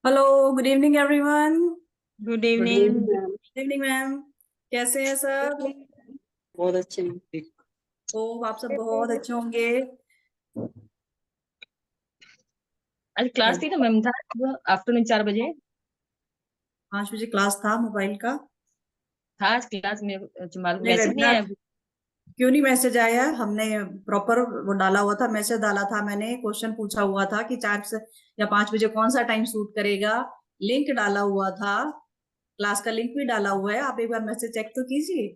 Hello, good evening everyone. Good good evening. Evening ma'am. Good evening ma'am. कैसे हैं सब? बहुत अच्छे हैं। ओ, आप सब बहुत अच्छे होंगे। आज क्लास थी ना मैम, था आफ्टरनून 4 बजे। 5 बजे क्लास था मोबाइल का। था आज क्लास में, नहीं, मैसेज नहीं वेबिनार आया अभी। क्यों नहीं मैसेज आया? हमने प्रॉपर वो डाला हुआ था, मैसेज डाला था, मैंने क्वेश्चन पूछा हुआ था कि 4 से या 5 बजे कौन सा टाइम सूट करेगा। लिंक डाला हुआ था, क्लास का लिंक भी डाला हुआ है। आप एक बार मैसेज चेक तो कीजिए।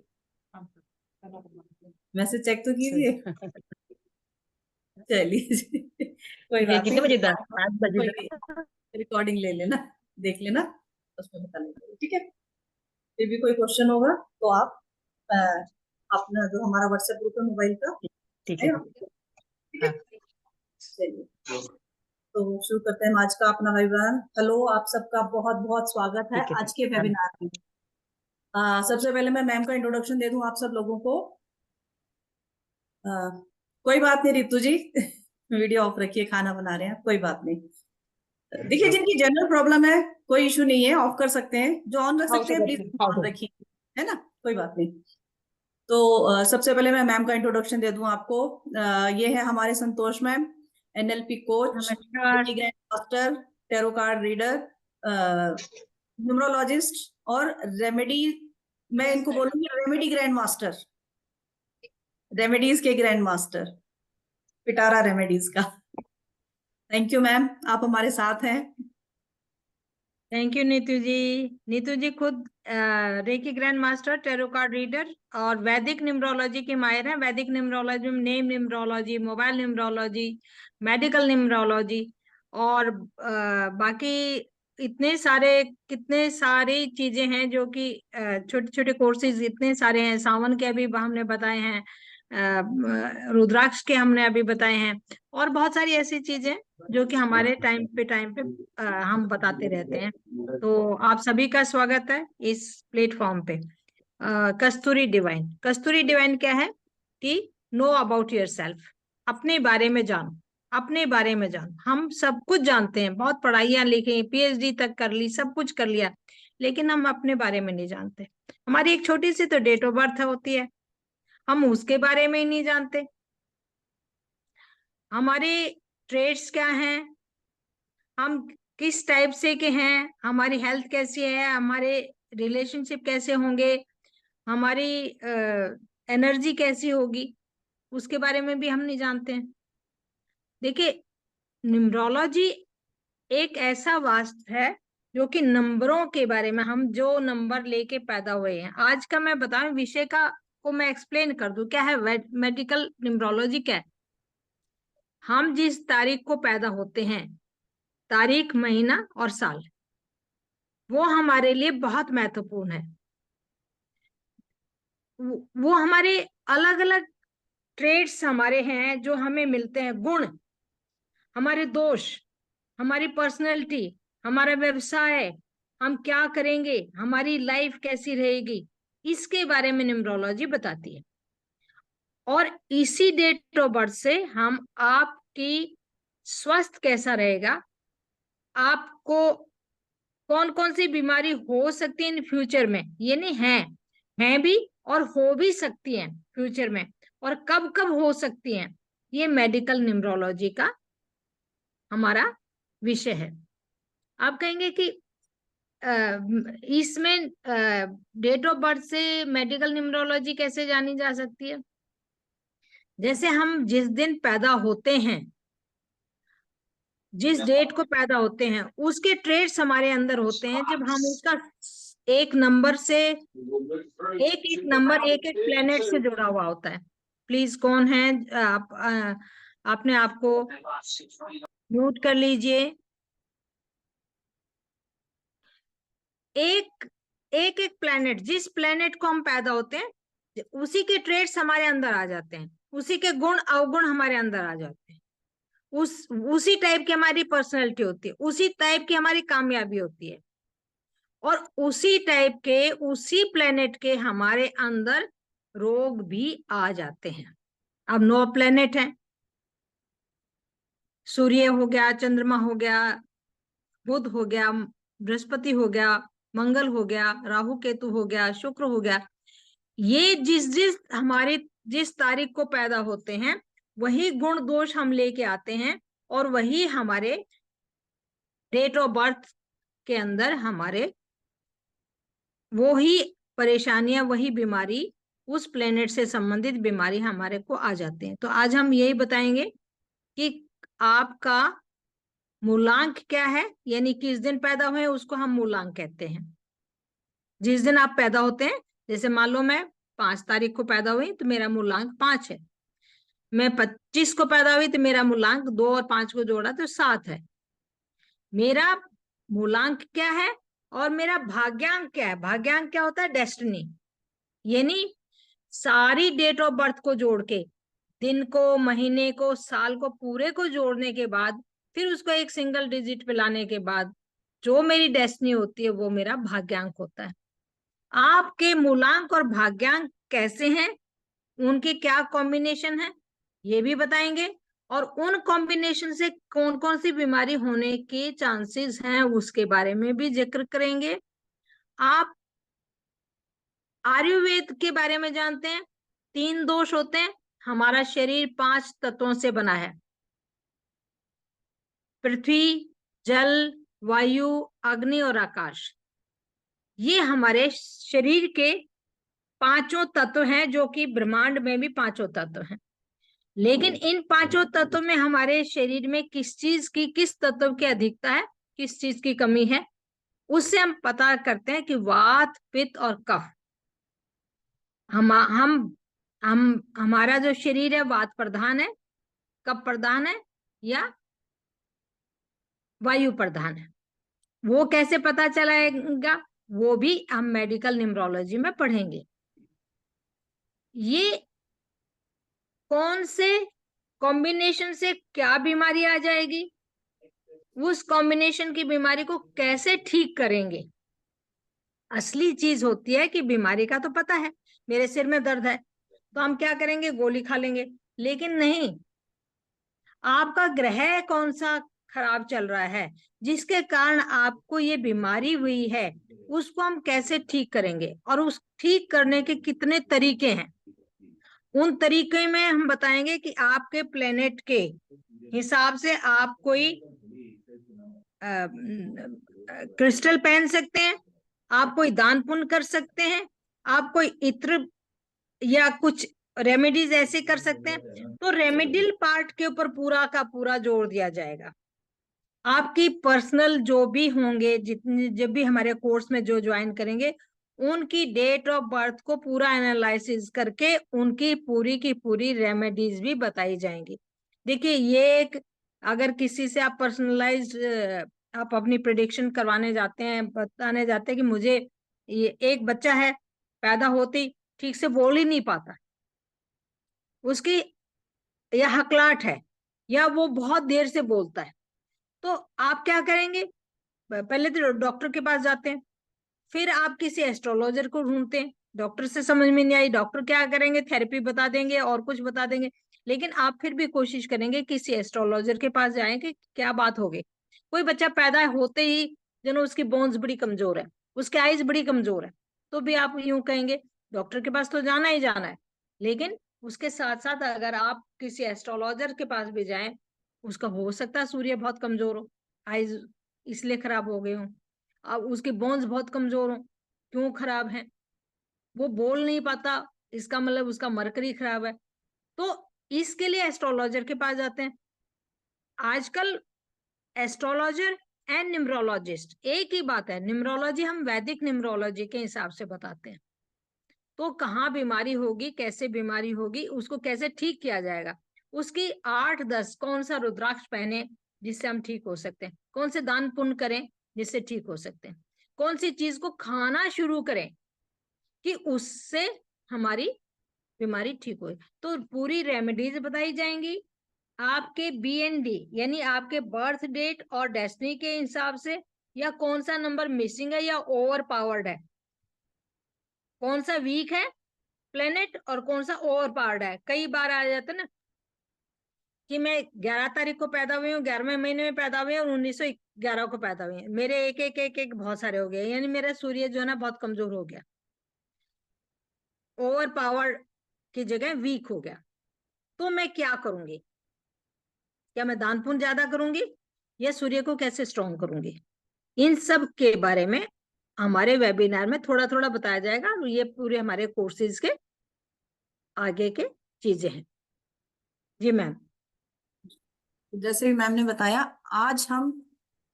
मैसेज चेक तो कीजिए। अच्छा। चलिए जी, कोई ये बात कितने नहीं। बजे था? 5 बजे कोई था। नहीं, रिकॉर्डिंग ले लेना, देख लेना, उसमें बता लेना, ठीक है। फिर भी कोई क्वेश्चन होगा तो आप अ, अपना जो हमारा व्हाट्सएप ग्रुप है मोबाइल का ठीक है, है। ठीक है। हाँ, चलिए, तो शुरू करते हैं हम आज का अपना वेबिनार। हेलो, आप सबका बहुत बहुत स्वागत है ठीक है, आज ठीक के है। हाँ, वेबिनार में। सबसे पहले मैं मैम का इंट्रोडक्शन दे दूं आप सब लोगों को। अ, कोई बात नहीं रितु जी, वीडियो ऑफ रखिए, खाना बना रहे हैं, कोई बात नहीं। देखिए, जिनकी जनरल प्रॉब्लम है कोई इशू नहीं है, ऑफ कर सकते हैं, जो ऑन रख सकते हैं प्लीज ऑन रखिए, है ना, कोई बात नहीं। तो सबसे पहले मैं मैम का इंट्रोडक्शन दे दूं आपको। ये है हमारे संतोष मैम, एनएलपी कोच, नमस्कार। Grand master, tarot card reader, numerologist और रेमेडी। मैं इनको बोलूंगी रेमेडी ग्रैंड मास्टर, रेमेडीज के ग्रैंड मास्टर, पिटारा रेमेडीज का। थैंक यू मैम, आप हमारे साथ हैं। थैंक यू नीतू जी। नीतू जी खुद reiki grand master, tarot card reader और वैदिक न्यूमरोलॉजी के माहिर हैं। वैदिक न्यूमरोलॉजी में name numerology, mobile numerology, medical numerology और बाकी कितने सारी चीजें हैं जो कि छोटे छोटे कोर्सेज इतने सारे हैं। सावन के अभी हमने बताए हैं, रुद्राक्ष के हमने अभी बताए हैं और बहुत सारी ऐसी चीजें जो कि हमारे टाइम पे हम बताते रहते हैं। तो आप सभी का स्वागत है इस प्लेटफॉर्म पे। कस्तूरी डिवाइन, कस्तूरी डिवाइन क्या है कि नो अबाउट योर सेल्फ, अपने बारे में जानो, अपने बारे में जानो। हम सब कुछ जानते हैं, बहुत पढ़ाइयाँ लिखी, पीएचडी तक कर ली, सब कुछ कर लिया, लेकिन हम अपने बारे में नहीं जानते। हमारी एक छोटी सी तो डेट ऑफ बर्थ होती है, हम उसके बारे में ही नहीं जानते। हमारे ट्रेड्स क्या हैं, हम किस टाइप से के हैं, हमारी हेल्थ कैसी है, हमारे रिलेशनशिप कैसे होंगे, हमारी एनर्जी कैसी होगी, उसके बारे में भी हम नहीं जानते हैं। देखिए, न्यूमरोलॉजी एक ऐसा वास्तु है जो कि नंबरों के बारे में, हम जो नंबर लेके पैदा हुए हैं। आज का मैं बताऊं विषय का को मैं एक्सप्लेन कर दूं क्या है मेडिकल न्यूमरोलॉजी क्या है। हम जिस तारीख को पैदा होते हैं, तारीख, महीना और साल, वो हमारे लिए बहुत महत्वपूर्ण है। वो हमारे अलग अलग ट्रेड्स हमारे हैं जो हमें मिलते हैं, गुण, हमारे दोष, हमारी पर्सनैलिटी, हमारा व्यवसाय, हम क्या करेंगे, हमारी लाइफ कैसी रहेगी, इसके बारे में न्यूमरोलॉजी बताती है। और इसी डेट ऑफ बर्थ से हम आपकी स्वास्थ्य कैसा रहेगा, आपको कौन कौन सी बीमारी हो सकती है इन फ्यूचर में, ये नहीं है भी और हो भी सकती है फ्यूचर में, और कब कब हो सकती हैं, ये मेडिकल न्यूमरोलॉजी का हमारा विषय है। आप कहेंगे कि इसमें डेट ऑफ बर्थ से मेडिकल न्यूमरोलॉजी कैसे जानी जा सकती है? जैसे हम जिस दिन पैदा होते हैं, जिस डेट को पैदा होते हैं, उसके ट्रेड्स हमारे अंदर होते हैं। जब हम उसका एक नंबर से, एक एक नंबर एक एक प्लेनेट से जुड़ा हुआ होता है। प्लीज कौन है आप, आपने आपको म्यूट कर लीजिए। एक एक एक प्लेनेट, जिस प्लेनेट को हम पैदा होते हैं, उसी के ट्रेड्स हमारे अंदर आ जाते हैं, उसी के गुण अवगुण हमारे अंदर आ जाते हैं। उसी टाइप की हमारी पर्सनैलिटी होती है, उसी टाइप की हमारी कामयाबी होती है, और उसी टाइप के, उसी प्लेनेट के हमारे अंदर रोग भी आ जाते हैं। अब 9 प्लेनेट हैं, सूर्य हो गया, चंद्रमा हो गया, बुध हो गया, बृहस्पति हो गया, मंगल हो गया, राहु केतु हो गया, शुक्र हो गया, ये जिस जिस हमारे जिस तारीख को पैदा होते हैं वही गुण दोष हम लेके आते हैं, और वही हमारे डेट ऑफ बर्थ के अंदर हमारे वो ही परेशानियां, वही बीमारी, उस प्लेनेट से संबंधित बीमारी हमारे को आ जाते हैं। तो आज हम यही बताएंगे कि आपका मूलांक क्या है, यानी किस दिन पैदा हुए उसको हम मूलांक कहते हैं। जिस दिन आप पैदा होते हैं, जैसे मान लो मैं 5 तारीख को पैदा हुई तो मेरा मूलांक 5 है, मैं 25 को पैदा हुई तो मेरा मूलांक 2 और 5 को जोड़ा तो 7 है। मेरा मूलांक क्या है और मेरा भाग्यांक क्या है? भाग्यांक क्या होता है? डेस्टिनी, यानी सारी डेट ऑफ बर्थ को जोड़ के, दिन को, महीने को, साल को, पूरे को जोड़ने के बाद फिर उसको एक सिंगल डिजिट पे लाने के बाद जो मेरी डेस्टिनी होती है वो मेरा भाग्यांक होता है। आपके मूलांक और भाग्यांक कैसे हैं, उनके क्या कॉम्बिनेशन है ये भी बताएंगे, और उन कॉम्बिनेशन से कौन कौन सी बीमारी होने के चांसेस हैं उसके बारे में भी जिक्र करेंगे। आप आयुर्वेद के बारे में जानते हैं, 3 दोष होते हैं। हमारा शरीर 5 तत्वों से बना है, पृथ्वी, जल, वायु, अग्नि और आकाश। ये हमारे शरीर के 5 तत्व हैं, जो कि ब्रह्मांड में भी 5 तत्व हैं। लेकिन इन 5 तत्वों में हमारे शरीर में किस चीज की, किस तत्व की अधिकता है, किस चीज की कमी है, उससे हम पता करते हैं कि वात, पित्त और कफ। हमारा जो शरीर है वात प्रधान है, कफ प्रधान है या वायु प्रधान है। वो कैसे पता चलाएगा वो भी हम मेडिकल न्यूमरोलॉजी में पढ़ेंगे। ये कौन से कॉम्बिनेशन से क्या बीमारी आ जाएगी, उस कॉम्बिनेशन की बीमारी को कैसे ठीक करेंगे। असली चीज होती है कि बीमारी का तो पता है, मेरे सिर में दर्द है तो हम क्या करेंगे, गोली खा लेंगे। लेकिन नहीं, आपका ग्रह कौन सा खराब चल रहा है जिसके कारण आपको ये बीमारी हुई है, उसको हम कैसे ठीक करेंगे, और उस ठीक करने के कितने तरीके हैं। उन तरीके में हम बताएंगे कि आपके प्लेनेट के हिसाब से आप कोई क्रिस्टल पहन सकते हैं, आप कोई दान पुण्य कर सकते हैं, आप कोई इत्र या कुछ रेमेडीज ऐसे कर सकते हैं। तो रेमेडियल पार्ट के ऊपर पूरा का पूरा जोर दिया जाएगा। आपकी पर्सनल जो भी होंगे, जितने जब भी हमारे कोर्स में जो ज्वाइन करेंगे, उनकी डेट ऑफ बर्थ को पूरा एनालिसिस करके उनकी पूरी की पूरी रेमेडीज भी बताई जाएंगी। देखिए, ये एक, अगर किसी से आप पर्सनलाइज आप अपनी प्रिडिक्शन करवाने जाते हैं, बताने जाते हैं कि मुझे ये एक बच्चा है, पैदा होते ही ठीक से बोल ही नहीं पाता, उसकी या हकलाहट है, या वो बहुत देर से बोलता है, तो आप क्या करेंगे? पहले तो डॉक्टर के पास जाते हैं, फिर आप किसी एस्ट्रोलॉजर को ढूंढते हैं। डॉक्टर से समझ में नहीं आई, डॉक्टर क्या करेंगे, थेरेपी बता देंगे और कुछ बता देंगे। लेकिन आप फिर भी कोशिश करेंगे किसी एस्ट्रोलॉजर के पास जाएं कि क्या बात हो गई। कोई बच्चा पैदा होते ही जनो उसकी बोन्स बड़ी कमजोर है, उसकी आईज बड़ी कमजोर है, तो भी आप यूं कहेंगे डॉक्टर के पास तो जाना ही जाना है। लेकिन उसके साथ साथ अगर आप किसी एस्ट्रोलॉजर के पास भी जाएं, उसका हो सकता है सूर्य बहुत कमजोर हो, आईज इसलिए खराब हो गए हो, अब उसके बोन्स बहुत कमजोर हो। क्यों खराब है? वो बोल नहीं पाता, इसका मतलब उसका मरकरी खराब है। तो इसके लिए एस्ट्रोलॉजर के पास जाते हैं। आजकल एस्ट्रोलॉजर एंड न्यूमरोलॉजिस्ट एक ही बात है। न्यूमरोलॉजी हम वैदिक न्यूमरोलॉजी के हिसाब से बताते हैं। तो कहाँ बीमारी होगी, कैसे बीमारी होगी, उसको कैसे ठीक किया जाएगा, उसकी 8-10 कौन सा रुद्राक्ष पहने जिससे हम ठीक हो सकते हैं, कौन से दान पुण्य करें जिससे ठीक हो सकते हैं, कौन सी चीज को खाना शुरू करें कि उससे हमारी बीमारी ठीक हो। तो पूरी रेमेडीज बताई जाएंगी। आपके BND यानी आपके बर्थ डेट और डेस्टिनी के हिसाब से, या कौन सा नंबर मिसिंग है या ओवर पावर्ड है, कौन सा वीक है प्लेनेट और कौन सा ओवर पावर्ड है। कई बार आ जाता है ना, कि मैं 11 तारीख को पैदा हुई हूँ, 11वें महीने में पैदा हुई हूँ और 1911 को पैदा हुई हूँ, मेरे एक एक एक एक बहुत सारे हो गए, यानी मेरा सूर्य जो है ना बहुत कमजोर हो गया, ओवर पावर की जगह वीक हो गया। तो मैं क्या करूंगी? क्या मैं दान पुण्य ज्यादा करूंगी या सूर्य को कैसे स्ट्रॉन्ग करूंगी? इन सब के बारे में हमारे वेबिनार में थोड़ा थोड़ा बताया जाएगा। ये पूरे हमारे कोर्सेज के आगे के चीजें हैं। जी मैम। जैसे भी मैम ने बताया, आज हम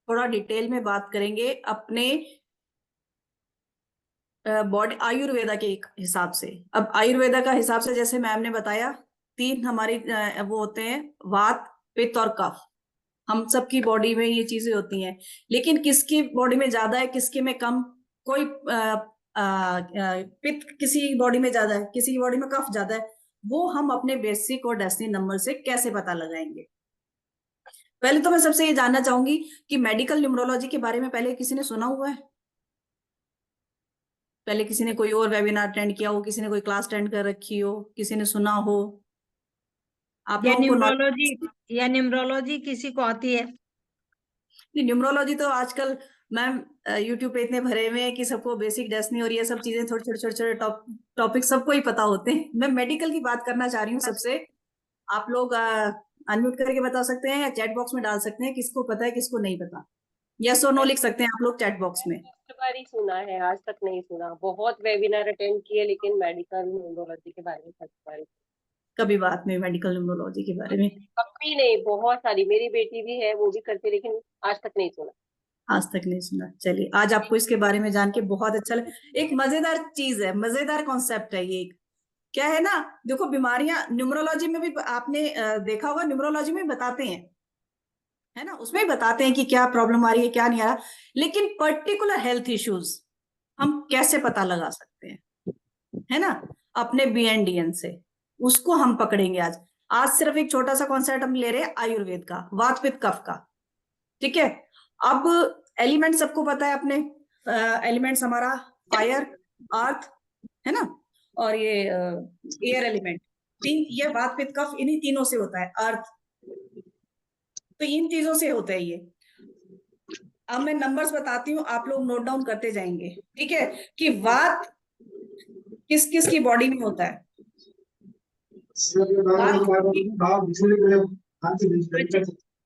थोड़ा डिटेल में बात करेंगे अपने बॉडी आयुर्वेदा के हिसाब से। अब आयुर्वेदा का हिसाब से जैसे मैम ने बताया, 3 हमारी वो होते हैं, वात, पित्त और कफ। हम सबकी बॉडी में ये चीजें होती हैं, लेकिन किसकी बॉडी में ज्यादा है, किसकी में कम। कोई पित्त किसी बॉडी में ज्यादा है, किसी की बॉडी में कफ ज्यादा है। वो हम अपने बेसिक और डेस्टिनी नंबर से कैसे पता लगाएंगे? पहले तो मैं सबसे ये जानना चाहूंगी कि मेडिकल न्यूमरोलॉजी के बारे में पहले किसी ने सुना हुआ है? पहले किसी ने कोई और वेबिनार अटेंड किया हो, किसी ने कोई क्लास अटेंड कर रखी हो, किसी ने सुना हो? आप या लोगों को न्यूमरोलॉजी, या न्यूमरोलॉजी किसी को आती है? न्यूमरोलॉजी तो आजकल मैम यूट्यूब पे इतने भरे हुए हैं कि सबको बेसिक डेस्टिनी और ये सब चीजें, थोड़े छोटे छोटे छोटे टॉपिक सबको ही पता होते हैं। मैं मेडिकल की बात करना चाह रही हूँ सबसे। आप लोग अनम्यूट करके बता सकते हैं या चैट बॉक्स में डाल सकते हैं, किसको पता है किसको नहीं पता। यस और नो लिख सकते हैं आप लोग चैट बॉक्स में। फर्स्ट बार ही सुना है, आज तक नहीं सुना। बहुत वेबिनार अटेंड किए लेकिन मेडिकल न्यूरोलॉजी के बारे में फर्स्ट बार ही। कभी बात में मेडिकल न्यूमरोलॉजी के बारे में कभी नहीं, बहुत सारी मेरी बेटी भी है, वो भी करती है, लेकिन आज तक नहीं सुना। आज तक नहीं सुना। चलिए, आज आपको इसके बारे में जान के बहुत अच्छा लगा। एक मजेदार चीज है, मजेदार कॉन्सेप्ट है ये। क्या है ना, देखो बीमारियां न्यूमरोलॉजी में भी आपने देखा होगा, न्यूमरोलॉजी में बताते हैं, है ना, उसमें बताते हैं कि क्या प्रॉब्लम आ रही है, क्या नहीं आ रहा। लेकिन पर्टिकुलर हेल्थ इश्यूज हम कैसे पता लगा सकते हैं, है ना, अपने BNDN से। उसको हम पकड़ेंगे आज। आज सिर्फ एक छोटा सा कॉन्सेप्ट हम ले रहे हैं आयुर्वेद का, वात पित्त कफ का। ठीक है। अब एलिमेंट सबको पता है अपने। एलिमेंट्स हमारा फायर, अर्थ, है ना, और ये एयर एलिमेंट। ये वात पित्त कफ इन्हीं तीनों से होता है, अर्थ। तो इन चीजों से होता है ये। अब मैं नंबर्स बताती हूँ, आप लोग नोट डाउन करते जाएंगे, ठीक है, कि वात किस किस की बॉडी में होता है।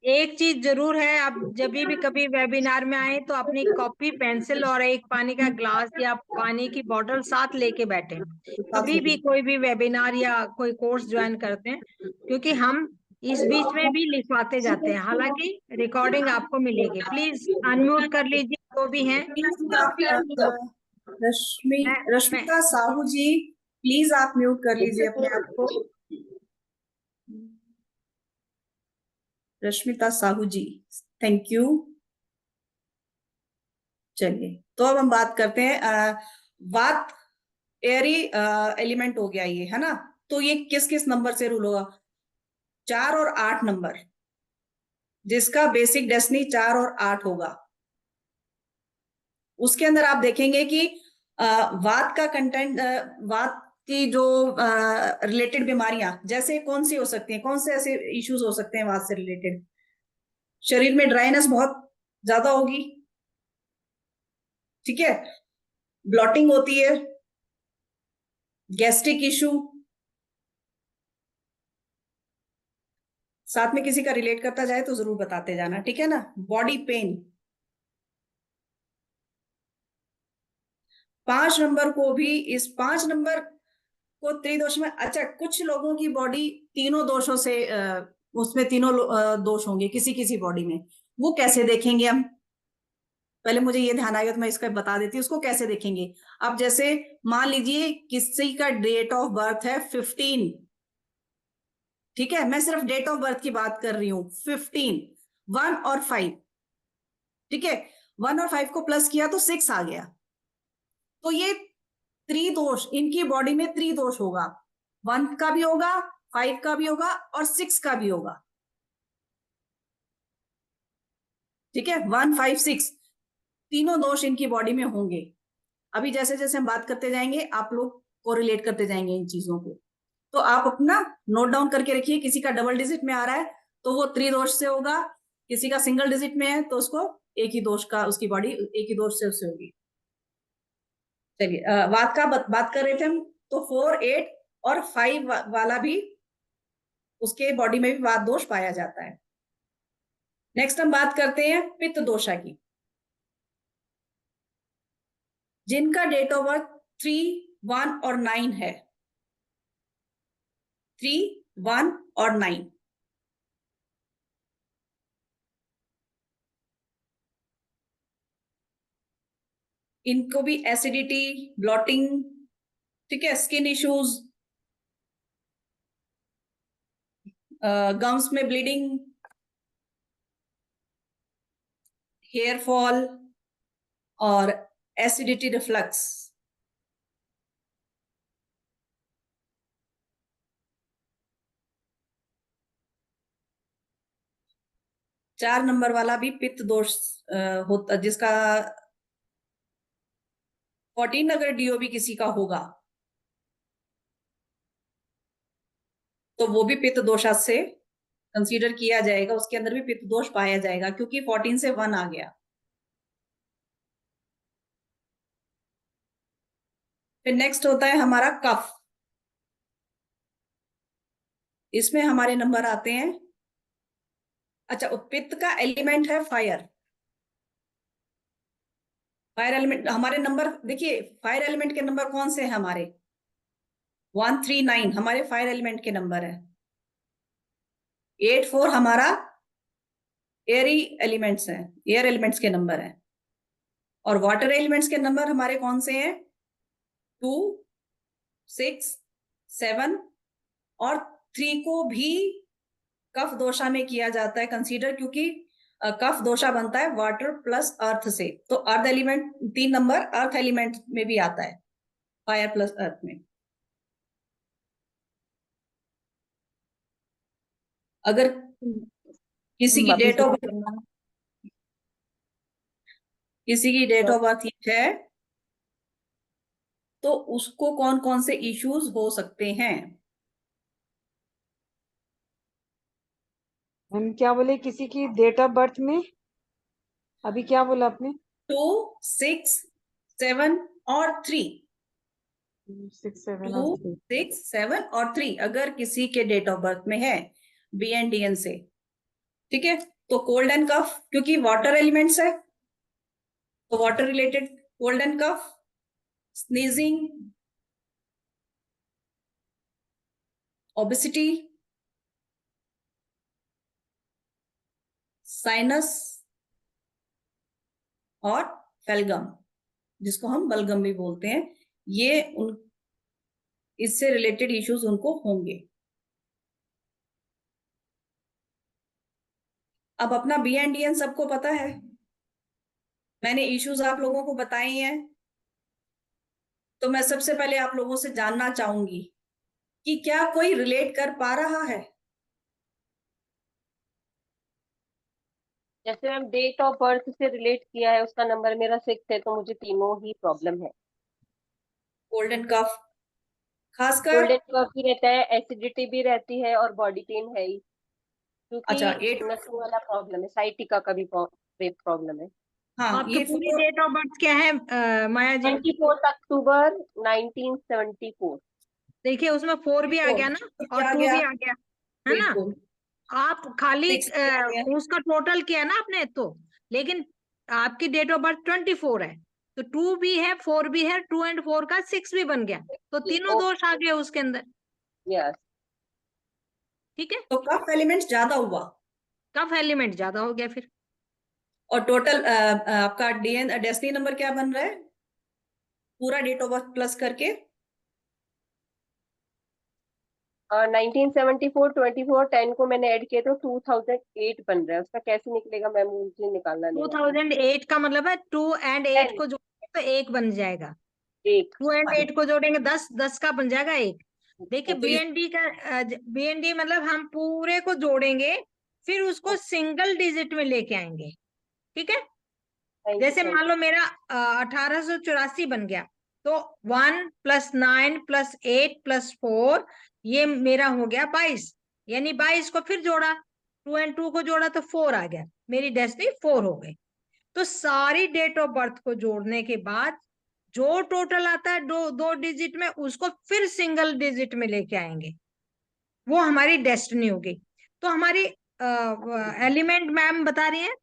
एक चीज जरूर है, आप जब भी कभी वेबिनार में आए तो अपनी कॉपी पेंसिल और एक पानी का ग्लास या पानी की बोतल साथ लेके बैठे, कभी भी कोई भी वेबिनार या कोई कोर्स ज्वाइन करते हैं, क्योंकि हम इस बीच में भी लिखवाते जाते हैं। हालांकि रिकॉर्डिंग आपको मिलेगी। प्लीज अनम्यूट कर लीजिए जो भी हैं। रश्मिता साहू जी, प्लीज आप म्यूट कर लीजिए अपने आप को। रश्मिता साहू जी, थैंक यू। चलिए, तो अब हम बात करते हैं वात एयरी एलिमेंट हो गया ये, है ना। तो ये किस किस नंबर से रूल होगा? 4 और 8 नंबर, जिसका बेसिक डेस्टिनी 4 और 8 होगा। उसके अंदर आप देखेंगे कि वात का कंटेंट, वात की जो रिलेटेड बीमारियां, जैसे कौन सी हो सकती हैं, कौन से ऐसे इश्यूज हो सकते हैं वात से रिलेटेड? शरीर में ड्राइनेस बहुत ज्यादा होगी, ठीक है, ब्लॉटिंग होती है, गैस्ट्रिक इशू, साथ में किसी का रिलेट करता जाए तो जरूर बताते जाना, ठीक है ना। बॉडी पेन, 5 नंबर को भी, इस 5 नंबर को त्रिदोष में, अच्छा, कुछ लोगों की बॉडी तीनों दोषों से उसमें तीनों दोष होंगे किसी किसी बॉडी में। वो कैसे देखेंगे हम? पहले मुझे ये ध्यान आएगा तो मैं इसका बता देती हूँ उसको कैसे देखेंगे। अब जैसे मान लीजिए किसी का डेट ऑफ बर्थ है 15, ठीक है, मैं सिर्फ डेट ऑफ बर्थ की बात कर रही हूँ। 15, 1 और 5, ठीक है, 1 और 5 को प्लस किया तो 6 आ गया। तो ये त्रिदोष, इनकी बॉडी में त्रिदोष होगा, 1 का भी होगा, 5 का भी होगा और 6 का भी होगा, ठीक है। 1, 5, 6 तीनों दोष इनकी बॉडी में होंगे। अभी जैसे जैसे हम बात करते जाएंगे आप लोग को रिलेट करते जाएंगे इन चीजों को। तो आप अपना नोट डाउन करके रखिए, किसी का डबल डिजिट में आ रहा है तो वो त्रिदोष से होगा, किसी का सिंगल डिजिट में है तो उसको एक ही दोष का, उसकी बॉडी एक ही दोष से उससे होगी। चलिए बात कर रहे थे हम, तो 4, 8 और 5 वाला भी उसके बॉडी में भी वात दोष पाया जाता है। नेक्स्ट हम बात करते हैं पित्त दोषा की। जिनका डेट ऑफ बर्थ 3, 1 और 9 है, 3, 1 और 9, इनको भी एसिडिटी, ब्लॉटिंग, ठीक है, स्किन इश्यूज, गम्स में ब्लीडिंग, हेयर फॉल और एसिडिटी रिफ्लक्स, चार नंबर वाला भी पित्त दोष होता, जिसका 14 अगर डीओबी किसी का होगा तो वो भी पित्त दोषा से कंसीडर किया जाएगा, उसके अंदर भी पित्त दोष पाया जाएगा, क्योंकि 14 से 1 आ गया। फिर नेक्स्ट होता है हमारा कफ। इसमें हमारे नंबर आते हैं, अच्छा, पित्त का एलिमेंट है फायर। फायर एलिमेंट हमारे नंबर देखिए, फायर एलिमेंट के नंबर कौन से हैं हमारे? 1, 3, 9 हमारे फायर एलिमेंट के नंबर है। 8, 4 हमारा एयरी एलिमेंट्स हैं, एयर एलिमेंट्स के नंबर हैं। और वाटर एलिमेंट्स के नंबर हमारे कौन से हैं? 2, 6, 7 और 3 को भी कफ दोषा में किया जाता है कंसीडर, क्योंकि कफ दोषा बनता है वाटर प्लस अर्थ से। तो earth element 3 number earth element में भी आता है, फायर प्लस अर्थ में। अगर किसी की डेट ऑफ बर्थ है तो उसको कौन कौन से इश्यूज हो सकते हैं? हम क्या बोले, किसी की डेट ऑफ बर्थ में? अभी क्या बोला आपने? 2, 6, 7 और 3। 6, 7 2, और 3। 6, 7 और 3 अगर किसी के डेट ऑफ बर्थ में है BNDN से, ठीक है, तो कोल्ड एंड कफ, क्योंकि वाटर एलिमेंट्स है तो water related cold and cough, sneezing, obesity, sinus और फेलगम, जिसको हम बलगम भी बोलते हैं, ये इससे रिलेटेड इश्यूज उनको होंगे। अब अपना BNDN सबको पता है, मैंने इश्यूज आप लोगों को बताए हैं, तो मैं सबसे पहले आप लोगों से जानना चाहूंगी कि क्या कोई रिलेट कर पा रहा है? जैसे मैम डेट ऑफ बर्थ से रिलेट किया है, उसका नंबर मेरा 6 है, तो मुझे तीनों ही प्रॉब्लम है। कोल्ड एंड कफ खासकर, कोल्ड एंड कफ भी रहता है, एसिडिटी भी रहती है और बॉडी पेन है ही, अच्छा, क्योंकि 8, नसों वाला प्रॉब्लम है, साइटिका का भी प्रॉब्लम है। हाँ, आपकी ये पूरी 4, डेट ऑफ बर्थ क्या है माया जी? 24 अक्टूबर 1974। देखिए उसमें 4 भी आ गया ना, और क्या 2 गया? भी आ गया, है ना? बिल्कुल, आप खाली 6 भी आ गया। उसका टोटल किया ना आपने तो, लेकिन आपकी डेट ऑफ बर्थ 24 है, तो 2 भी है, 4 भी है, 2 एंड 4 का 6 भी बन गया, तो तीनों दोष आ गए उसके अंदर। यस। ठीक है, तो कफ एलिमेंट ज्यादा हुआ कफ एलिमेंट ज्यादा हो गया फिर। और टोटल आपका डेस्टिनी नंबर क्या बन रहा है पूरा डेट ऑफ बर्थ प्लस करके? 1974, 24, 10 को मैंने ऐड किया तो 2008 बन रहा है। उसका कैसे निकलेगा मैम, मुझे निकालना नहीं आता। 2008 का मतलब है 2 एंड 8 10, को जोड़ेंगे तो 1 बन जाएगा, एक 2 एंड 8 को जोड़ेंगे 10, 10 का बन जाएगा 1। देखिए तो BND मतलब हम पूरे को जोड़ेंगे, फिर उसको सिंगल डिजिट में लेके आएंगे, ठीक है? जैसे मान लो मेरा 1884 बन गया, तो 1 + 9 + 8 + 4, ये मेरा हो गया 22, यानी 22 को फिर जोड़ा 2 and 2 को जोड़ा तो 4 आ गया, मेरी डेस्टिनी 4 हो गई। तो सारी डेट ऑफ बर्थ को जोड़ने के बाद जो टोटल आता है दो डिजिट में, उसको फिर सिंगल डिजिट में लेके आएंगे, वो हमारी डेस्टिनी होगी। तो हमारी एलिमेंट मैम बता रही है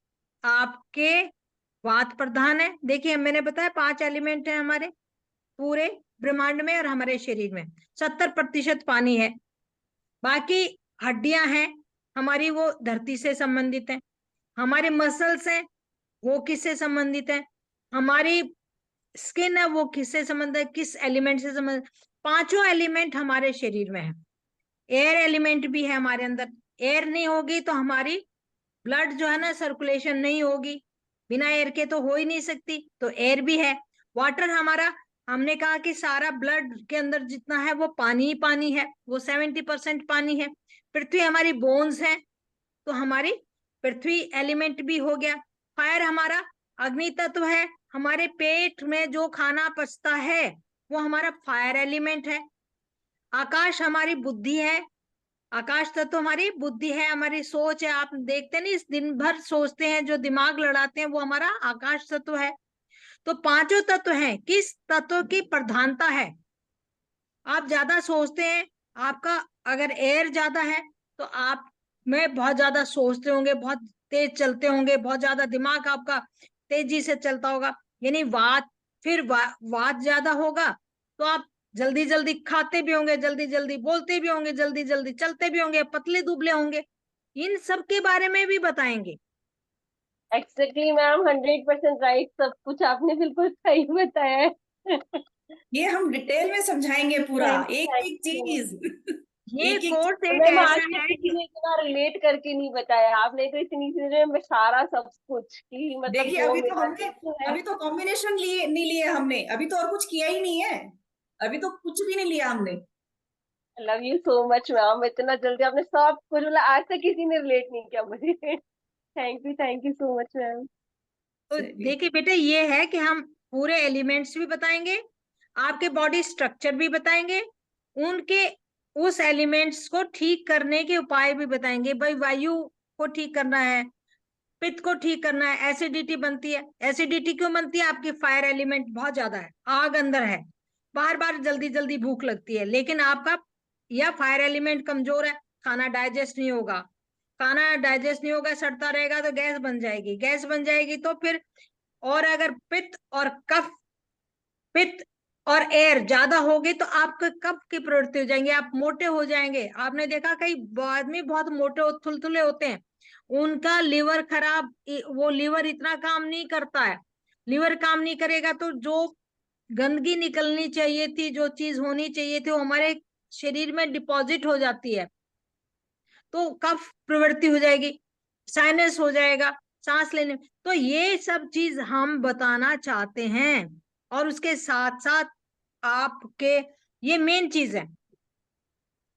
आपके वात प्रधान है। देखिए मैंने बताया 5 एलिमेंट है हमारे पूरे ब्रह्मांड में और हमारे शरीर में। 70% पानी है, बाकी हड्डियां हैं हमारी, वो धरती से संबंधित है। हमारे मसल्स हैं, वो किससे संबंधित है? हमारी स्किन है, वो किससे संबंधित है? किस एलिमेंट से संबंधित? 5 एलिमेंट हमारे शरीर में है। एयर एलिमेंट भी है हमारे अंदर। एयर नहीं होगी तो हमारी ब्लड जो है ना, सर्कुलेशन नहीं होगी, बिना एयर के तो हो ही नहीं सकती, तो एयर भी है। वाटर हमारा, हमने कहा कि सारा ब्लड के अंदर जितना है वो पानी ही पानी है, वो 70% पानी है। पृथ्वी हमारी बोन्स है, तो हमारी पृथ्वी एलिमेंट भी हो गया। फायर हमारा अग्नि तत्व है, हमारे पेट में जो खाना पचता है वो हमारा फायर एलिमेंट है। आकाश हमारी बुद्धि है, आकाश तत्व हमारी बुद्धि है, हमारी सोच है। आप देखते नहीं, इस दिन भर सोचते हैं, जो दिमाग लड़ाते हैं, वो हमारा आकाश तत्व है। तो 5 तत्व हैं। किस तत्व की प्रधानता है? आप ज्यादा सोचते हैं, आपका अगर एयर ज्यादा है तो आप में बहुत ज्यादा सोचते होंगे, बहुत तेज चलते होंगे, बहुत ज्यादा दिमाग आपका तेजी से चलता होगा, यानी वात। फिर वात ज्यादा होगा तो आप जल्दी जल्दी खाते भी होंगे, जल्दी जल्दी बोलते भी होंगे, जल्दी जल्दी चलते भी होंगे, पतले दुबले होंगे। इन सब के बारे में भी बताएंगे। एक्जेक्टली मैम, 100% राइट, सब कुछ आपने बिल्कुल सही बताया है। ये हम डिटेल में समझाएंगे पूरा, एक थैंक एक यू। चीज। ये एक एक कोर्स एक मैम आज ऐसा तक है किसी कि ने इतना रिलेट करके नहीं बताया, आपने तो इतनी चीजें में सारा सब कुछ कि मतलब देखिए, जो अभी तो मेरा हमने, जो है। अभी तो कॉम्बिनेशन लिए नहीं लिए हमने, अभी तो और कुछ किया ही नहीं है, अभी तो कुछ भी नहीं लिया हमने। Love you so much ma'am, इतना जल्दी आपने सब कुछ, मतलब आज तक किसी ने रिलेट नहीं किया मुझे। Thank you so much ma'am. तो चलिए। देखिए बेटे, ये है कि हम पूरे एलिमेंट्स भी बताएंगे, आपके बॉडी स्ट्रक्चर भी बताएंगे, उनके उस एलिमेंट्स को ठीक करने के उपाय भी बताएंगे। भाई वायु को ठीक करना है, पित्त को ठीक करना है, एसिडिटी बनती है। एसिडिटी क्यों बनती है? आपकी फायर एलिमेंट बहुत ज्यादा है, आग अंदर है, बार बार जल्दी जल्दी भूख लगती है, लेकिन आपका या फायर एलिमेंट कमजोर है, खाना डाइजेस्ट नहीं होगा। खाना डाइजेस्ट नहीं होगा, सड़ता रहेगा तो गैस बन जाएगी, गैस बन जाएगी तो फिर, और अगर पित्त और कफ, पित्त और एयर ज्यादा होगी तो आपके कफ की प्रवृत्ति हो जाएंगे, आप मोटे हो जाएंगे। आपने देखा कई आदमी बहुत मोटे थुलथुले होते हैं, उनका लिवर खराब, वो लिवर इतना काम नहीं करता है। लिवर काम नहीं करेगा तो जो गंदगी निकलनी चाहिए थी, जो चीज होनी चाहिए थी, वो हमारे शरीर में डिपॉजिट हो जाती है, तो कफ प्रवृत्ति हो जाएगी, साइनस हो जाएगा, सांस लेने। तो ये सब चीज हम बताना चाहते हैं, और उसके साथ साथ आपके, ये मेन चीज है।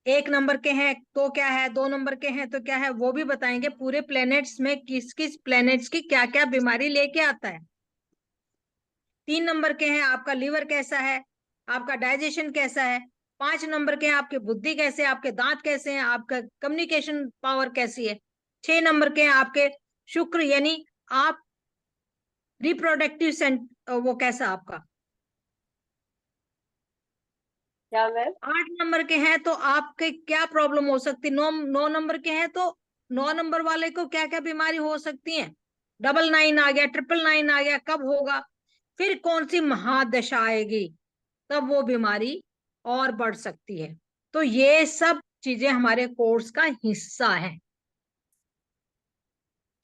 1 नंबर के हैं तो क्या है, 2 नंबर के हैं तो क्या है, वो भी बताएंगे। पूरे प्लैनेट्स में किस किस प्लैनेट्स की क्या क्या बीमारी लेके आता है। 3 नंबर के हैं, आपका लिवर कैसा है, आपका डाइजेशन कैसा है। 5 नंबर के हैं, आपकी बुद्धि कैसे है, आपके दांत कैसे हैं, आपका कम्युनिकेशन पावर कैसी है। 6 नंबर के हैं आपके शुक्र, यानी आप रिप्रोडक्टिव वो कैसा आपका। क्या मैम? 8 नंबर के हैं तो आपके क्या प्रॉब्लम हो सकती। 9 नंबर के हैं तो 9 नंबर वाले को क्या क्या बीमारी हो सकती है। 999 आ गया, 999 आ गया, कब होगा, फिर कौन सी महादशा आएगी, तब वो बीमारी और बढ़ सकती है। तो ये सब चीजें हमारे कोर्स का हिस्सा है।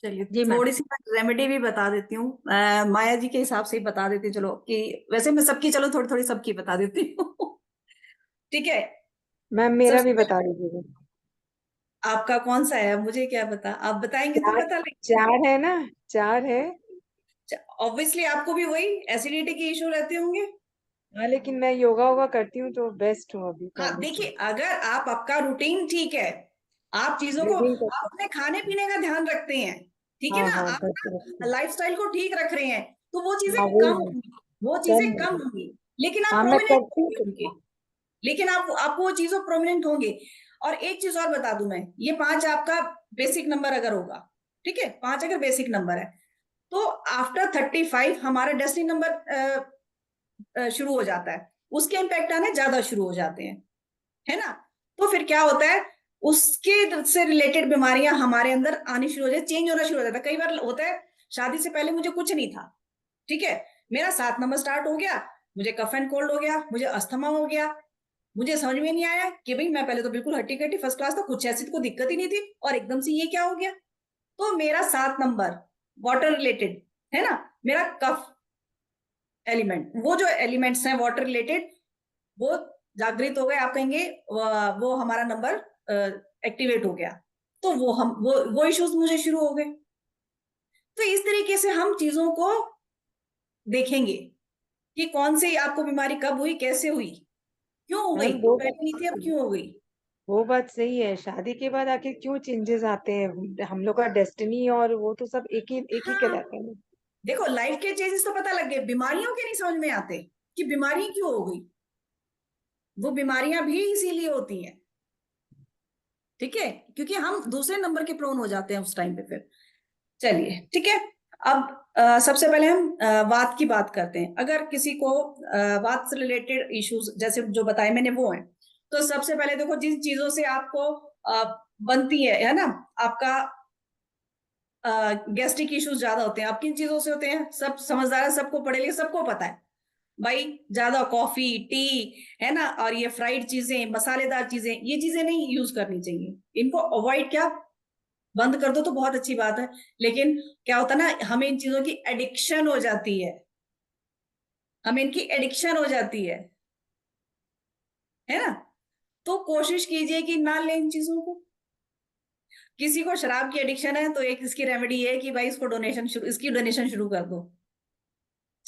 चलिए, जी मैम। थोड़ी सी मैं रेमेडी भी बता देती हूँ, माया जी के हिसाब से ही बता देती हूँ, चलो कि वैसे मैं सबकी, चलो थोड़ी थोड़ी सबकी बता देती हूँ। ठीक है। मैम मेरा भी सबसे बता दीजिएगा। आपका कौन सा है, मुझे क्या पता, आप बताएंगे तो चार, पता लगे। 4 है ना, 4 है। ऑब्वियसली आपको भी वही एसिडिटी की इशू रहते होंगे। हाँ लेकिन मैं योगा वोगा करती हूँ तो बेस्ट हूँ अभी हाँ पहले से। देखिए, अगर आप, आपका रूटीन ठीक है, आप चीजों को, ब्रीदिंग आप अपने खाने पीने का ध्यान रखते हैं, ठीक है हाँ ना, हाँ आप करते रखती हूँ। लाइफस्टाइल को ठीक रख रहे हैं, तो वो चीजें हाँ वही कम है, होंगी, वो कम चीजें कम होगी। होंगी। लेकिन आप हाँ मैं प्रोमिनेंट करती हूँ होंगे, तो। लेकिन आप, आपको वो चीजों प्रोमिनेंट होंगे। और एक चीज और बता दूं मैं, ये 5 आपका बेसिक नंबर अगर होगा, ठीक है, 5 अगर बेसिक नंबर है, तो आफ्टर 35 हमारा डेस्टिनी नंबर शुरू हो जाता है, उसके इम्पैक्ट आने ज्यादा शुरू हो जाते हैं, है ना। तो फिर क्या होता है, उसके से रिलेटेड बीमारियां हमारे अंदर आनी शुरू हो जाती, चेंज होना शुरू हो जाता है। कई बार होता है, शादी से पहले मुझे कुछ नहीं था, ठीक है, मेरा 7 नंबर स्टार्ट हो गया, मुझे कफ एंड कोल्ड हो गया, मुझे अस्थमा हो गया, मुझे समझ में नहीं आया कि भाई मैं पहले तो बिल्कुल हट्टी कट्टी फर्स्ट क्लास था, कुछ ऐसी को दिक्कत ही नहीं थी, और एकदम से ये क्या हो गया। तो मेरा 7 नंबर वाटर रिलेटेड है ना, मेरा कफ एलिमेंट, वो जो एलिमेंट्स हैं वाटर रिलेटेड, वो जागृत हो गए, आप कहेंगे वो हमारा नंबर एक्टिवेट हो गया, तो वो इश्यूज मुझे शुरू हो गए। तो इस तरीके से हम चीजों को देखेंगे कि कौन सी आपको बीमारी कब हुई, कैसे हुई, क्यों हो गई, मैम वो पहले नहीं थी अब क्यों हो गई। वो बात सही है, शादी के बाद आखिर क्यों चेंजेस आते हैं, हम लोग का डेस्टिनी और वो तो सब एक ही हाँ, कहलाते हैं। देखो लाइफ के चेंजेस तो पता लग गए, बीमारियों के नहीं समझ में आते कि बीमारी क्यों हो गई, वो बीमारियां भी इसीलिए होती हैं, ठीक है, क्योंकि हम दूसरे नंबर के प्रोन हो जाते हैं उस टाइम पे। फिर चलिए ठीक है, अब सबसे पहले हम वात की बात करते हैं। अगर किसी को वात से रिलेटेड इश्यूज जैसे जो बताए मैंने वो है, तो सबसे पहले देखो जिन चीजों से आपको बनती है ना, आपका गैस्ट्रिक इश्यूज ज्यादा होते हैं, आप किन चीजों से होते हैं, सब समझदार है, सबको पढ़े लिखे सबको पता है भाई, ज्यादा कॉफी टी है ना, और ये फ्राइड चीजें मसालेदार चीजें, ये चीजें नहीं यूज करनी चाहिए, इनको अवॉइड क्या बंद कर दो तो बहुत अच्छी बात है। लेकिन क्या होता है ना, हमें इन चीजों की एडिक्शन हो जाती है, हमें इनकी एडिक्शन हो जाती है ना। तो कोशिश कीजिए कि ना लें इन चीजों को। किसी को शराब की एडिक्शन है तो एक इसकी रेमेडी है कि भाई इसकी डोनेशन शुरू कर दो,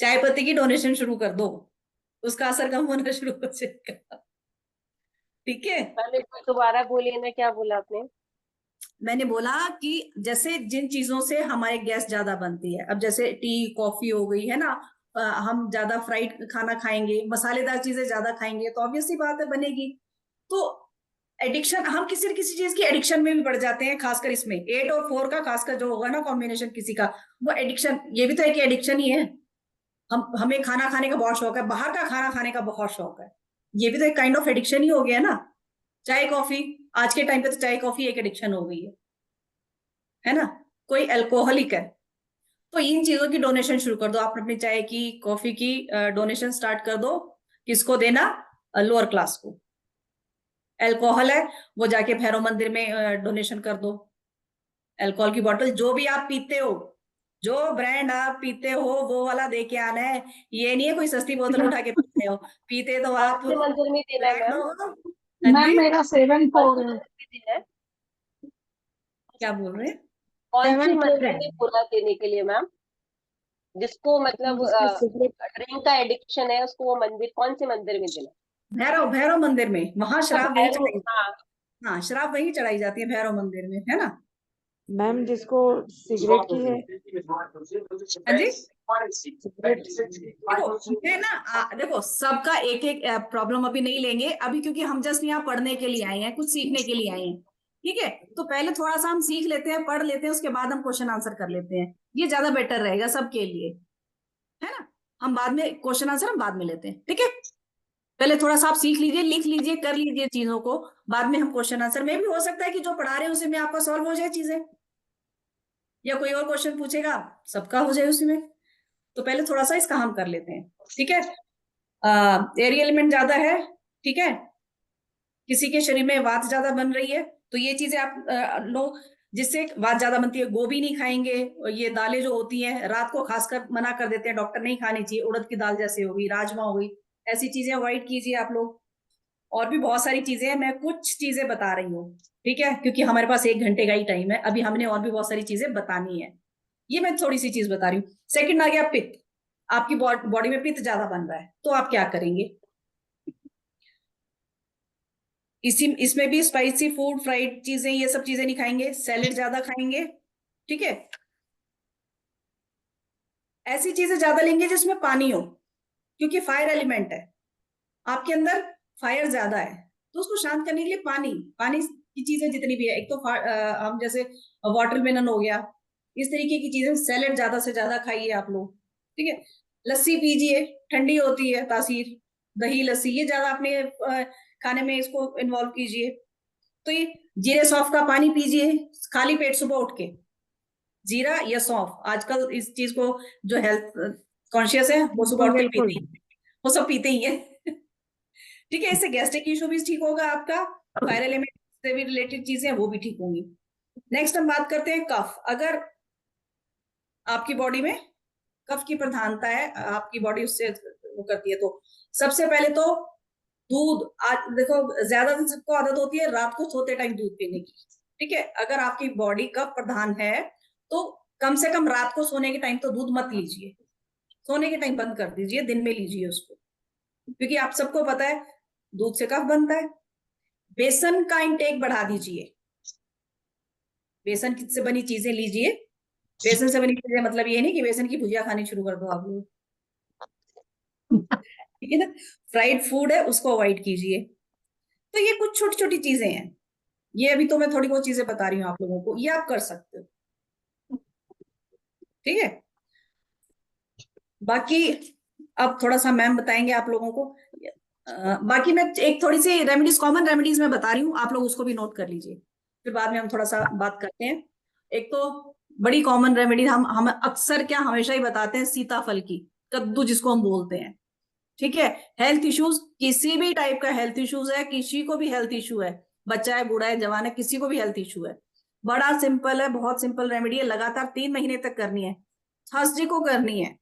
चाय पत्ती की डोनेशन शुरू कर दो, उसका असर कम होना शुरू हो जाएगा, ठीक है। पहले दोबारा बोलिए ना, क्या बोला आपने? मैंने बोला कि जैसे जिन चीजों से हमारे गैस ज्यादा बनती है, अब जैसे टी कॉफी हो गई है ना, हम ज्यादा फ्राइड खाना खाएंगे, मसालेदार चीजें ज्यादा खाएंगे, तो ऑब्वियस सी बात है बनेगी। तो एडिक्शन, हम किसी न किसी चीज की एडिक्शन में भी बढ़ जाते हैं, खासकर इसमें 8 और 4 का खासकर जो होगा ना कॉम्बिनेशन किसी का, वो एडिक्शन, ये भी तो एक एडिक्शन ही है। हमें खाना खाने का बहुत शौक है, बाहर का खाना खाने का बहुत शौक है, ये भी तो एक काइंड ऑफ एडिक्शन ही हो गया ना। चाय कॉफी, आज के टाइम पे तो चाय कॉफी एक एडिक्शन हो गई है ना। कोई अल्कोहलिक है तो इन चीजों की डोनेशन शुरू कर दो, आप अपनी चाय की कॉफी की डोनेशन स्टार्ट कर दो। किसको देना, लोअर क्लास को। अल्कोहल है वो जाके भैरव मंदिर में डोनेशन कर दो। अल्कोहल की बोतल जो भी आप पीते हो, जो ब्रांड आप पीते हो वो वाला दे के आना है, ये नहीं है कोई सस्ती बोतल उठा के पीते हो, पीते तो कौन आप से मंदिर में देना है ब्रांड मैम? हो। हाँ मैम जी, मेरा 7-4 कौन से है। मंदिर में देना है? क्या बोल रहे हैं। कौन से 7 4 है। मंदिर में बोला देने के लिए मैम? जिसको मतलब जिसको सिगरेट ड्रिंक का एडिक्शन है, उसको वो मंदिर, कौन से मंदिर में देना? भैरव भैरव मंदिर में, वहां अच्छा, शराब वही भैरव, चढ़ाई, हाँ। हाँ शराब वही चढ़ाई जाती है भैरव मंदिर में, है ना। मैम जिसको सिगरेट की है, हाँ जी, सिगरेट देखो मैं ना देखो सबका एक एक प्रॉब्लम अभी नहीं लेंगे अभी, क्योंकि हम जस्ट यहाँ पढ़ने के लिए आए हैं, कुछ सीखने के लिए आए हैं, ठीक है। तो पहले थोड़ा सा हम सीख लेते हैं, पढ़ लेते हैं, उसके बाद हम क्वेश्चन आंसर कर लेते हैं, ये ज्यादा बेटर रहेगा सबके लिए, है ना। हम बाद में क्वेश्चन आंसर हम बाद में लेते हैं, ठीक है। पहले थोड़ा सा आप सीख लीजिए, लिख लीजिए, कर लीजिए चीजों को, बाद में हम क्वेश्चन आंसर में भी हो सकता है कि जो पढ़ा रहे हैं उसी में आपका सॉल्व हो जाए चीजें, या कोई और क्वेश्चन पूछेगा सबका हो जाए उसी में। तो पहले थोड़ा सा इसका हम कर लेते हैं, ठीक है। एयर एलिमेंट ज्यादा है, ठीक है, किसी के शरीर में वात ज्यादा बन रही है, तो ये चीजें आप लो, जिससे वात ज्यादा बनती है। गोभी नहीं खाएंगे, और ये दालें जो होती हैं रात को खासकर मना कर देते हैं डॉक्टर, नहीं खानी चाहिए, उड़द की दाल जैसे हो गई, राजमा हो गई, ऐसी चीजें अवॉइड कीजिए आप लोग। और भी बहुत सारी चीजें हैं, मैं कुछ चीजें बता रही हूँ, ठीक है, क्योंकि हमारे पास 1 घंटे का ही टाइम है, अभी हमने और भी बहुत सारी चीजें बतानी है, ये मैं थोड़ी सी चीज बता रही हूँ। सेकंड आ गया पित्त, आपकी बॉडी में पित्त ज्यादा बन रहा है, तो आप क्या करेंगे, इसमें भी स्पाइसी फूड, फ्राइड चीजें, ये सब चीजें नहीं खाएंगे, सैलेड ज्यादा खाएंगे, ठीक है। ऐसी चीजें ज्यादा लेंगे जिसमें पानी हो, क्योंकि फायर एलिमेंट है आपके अंदर, फायर ज्यादा है, तो उसको शांत करने के लिए पानी, पानी की चीजें जितनी भी है, एक तो हम जैसे वाटरमेलन हो गया, इस तरीके की चीजें, सैलेड ज्यादा से ज्यादा खाइए आप लोग, ठीक है। लस्सी पीजिए, ठंडी होती है तासीर, दही लस्सी ये ज्यादा अपने खाने में इसको इन्वॉल्व कीजिए। तो ये जीरे सौंफ का पानी पीजिए खाली पेट सुबह उठ के, जीरा या सौंफ, आजकल इस चीज को जो हेल्थ कॉन्शियस है वो सुबह बिल्कुल उठते ही बिल्कुल। पीते हैं, वो सब पीते ही है। ठीक है, इससे गैस्ट्रिक इशू भी ठीक होगा आपका, वायरल एलिमेंट से भी रिलेटेड चीजें वो भी ठीक होंगी। नेक्स्ट हम बात करते हैं कफ। अगर आपकी बॉडी में कफ की प्रधानता है, आपकी बॉडी उससे वो करती है, तो सबसे पहले तो दूध, आज देखो ज्यादातर सबको आदत होती है रात को सोते टाइम दूध पीने की, ठीक है। अगर आपकी बॉडी कफ प्रधान है तो कम से कम रात को सोने के टाइम तो दूध मत लीजिए, सोने के टाइम बंद कर दीजिए, दिन में लीजिए उसको, क्योंकि आप सबको पता है दूध से कफ बनता है। बेसन का इंटेक बढ़ा दीजिए, बेसन से बनी चीजें लीजिए। बेसन से बनी चीजें मतलब ये नहीं कि बेसन की भुजिया खानी शुरू कर दो आप लोग, ठीक है ना। फ्राइड फूड है उसको अवॉइड कीजिए। तो ये कुछ छोटी छोटी चीजें हैं, ये अभी तो मैं थोड़ी बहुत चीजें बता रही हूँ आप लोगों को, ये आप कर सकते हो, ठीक है। बाकी अब थोड़ा सा मैम बताएंगे आप लोगों को। बाकी मैं एक थोड़ी सी रेमेडीज, कॉमन रेमेडीज मैं बता रही हूँ, आप लोग उसको भी नोट कर लीजिए, फिर बाद में हम थोड़ा सा बात करते हैं। एक तो बड़ी कॉमन रेमेडी हम अक्सर क्या हमेशा ही बताते हैं, सीताफल की, कद्दू जिसको हम बोलते हैं, ठीक है। हेल्थ इश्यूज, किसी भी टाइप का हेल्थ इश्यूज है, किसी को भी हेल्थ इशू है, बच्चा है बूढ़ा है जवान है, किसी को भी हेल्थ इशू है, बड़ा सिंपल है, बहुत सिंपल रेमेडी है, लगातार 3 महीने तक करनी है, थर्सडे को करनी है।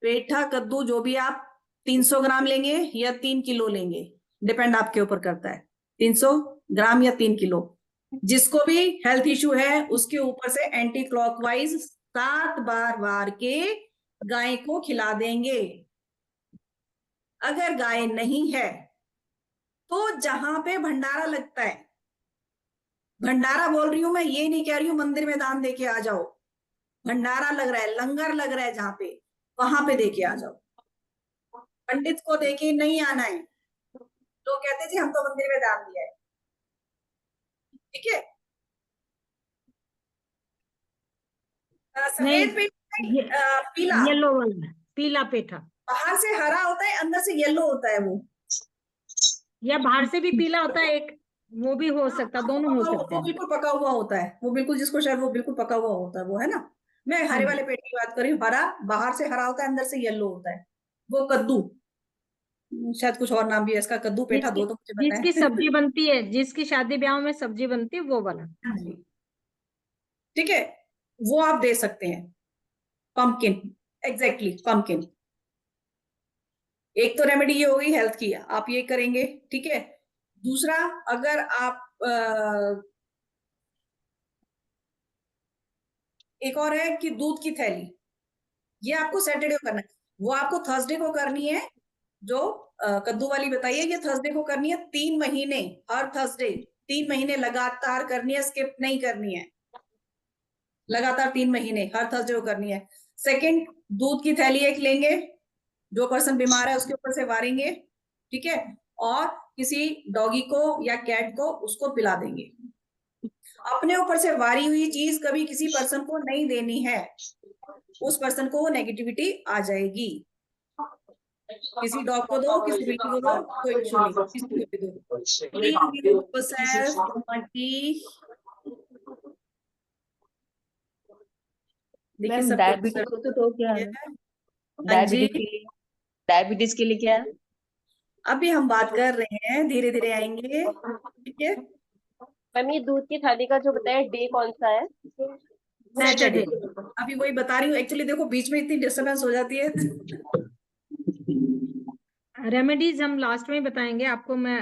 पेठा कद्दू जो भी आप 300 ग्राम लेंगे या 3 किलो लेंगे, डिपेंड आपके ऊपर करता है, 300 ग्राम या 3 किलो। जिसको भी हेल्थ इशू है उसके ऊपर से एंटी क्लॉकवाइज 7 बार वार के गाय को खिला देंगे। अगर गाय नहीं है तो जहां पे भंडारा लगता है, भंडारा बोल रही हूं मैं, ये नहीं कह रही हूं मंदिर में दान देके आ जाओ, भंडारा लग रहा है, लंगर लग रहा है जहां पे, वहां पे देके आ जाओ, पंडित को देके नहीं आना है। लोग कहते जी हम तो मंदिर में दान दिया है, ठीक है। नहीं, सफेद पेठा ये पीला, येलो वाला पीला पेठा, बाहर से हरा होता है अंदर से येलो होता है वो, या बाहर से भी पीला होता है एक, वो भी हो सकता, दोनों हो सकते वो हैं। बिल्कुल पका हुआ होता है, वो बिल्कुल जिसको शायद वो बिल्कुल पका हुआ होता है वो, है ना। मैं हरे वाले पेट की बात कर रही हूँ, हरा बाहर से हरा होता है अंदर से येलो होता है, वो कद्दू, शायद कुछ और नाम भी है इसका, कद्दू पेठा, जिसकी दो तो मुझे पता जिसकी है। सब्जी बनती है, जिसकी शादी ब्याह में सब्जी बनती है, वो वाला। हाँ जी, ठीक है, वो आप दे सकते हैं। Pumpkin, exactly pumpkin. एक तो रेमेडी ये होगी हेल्थ की, आप ये करेंगे, ठीक है। दूसरा, अगर आप एक और है कि दूध की थैली, ये आपको सैटरडे को करना है, वो आपको थर्सडे को करनी है। जो कद्दू वाली बताइए, ये थर्सडे को करनी है, 3 महीने, हर थर्सडे 3 महीने लगातार करनी है, स्किप नहीं करनी है, लगातार 3 महीने हर थर्सडे को करनी है। सेकंड, दूध की थैली एक लेंगे, जो पर्सन बीमार है उसके ऊपर से वारेंगे, ठीक है, और किसी डॉगी को या कैट को उसको पिला देंगे। अपने ऊपर से वारी हुई चीज कभी किसी पर्सन को नहीं देनी है, उस पर्सन को नेगेटिविटी आ जाएगी। किसी डॉग को दो, किसी बिल्ली को दो, कोई इशू नहीं, किसी को भी दो। Please use yourself quantity. देखिए मैम सबको डायबिटीज हो तो क्या है? हाँ जी, डायबिटीज के लिए क्या है? अभी हम बात कर रहे हैं, धीरे धीरे आएंगे, ठीक है। मैम ये दूध की थाली का जो बताया डे कौन सा है? Saturday, Saturday. अभी वही बता रही हूँ, एक्चुअली देखो बीच में इतनी डिस्टरबेंस हो जाती है। रेमेडीज हम लास्ट में बताएंगे आपको। मैं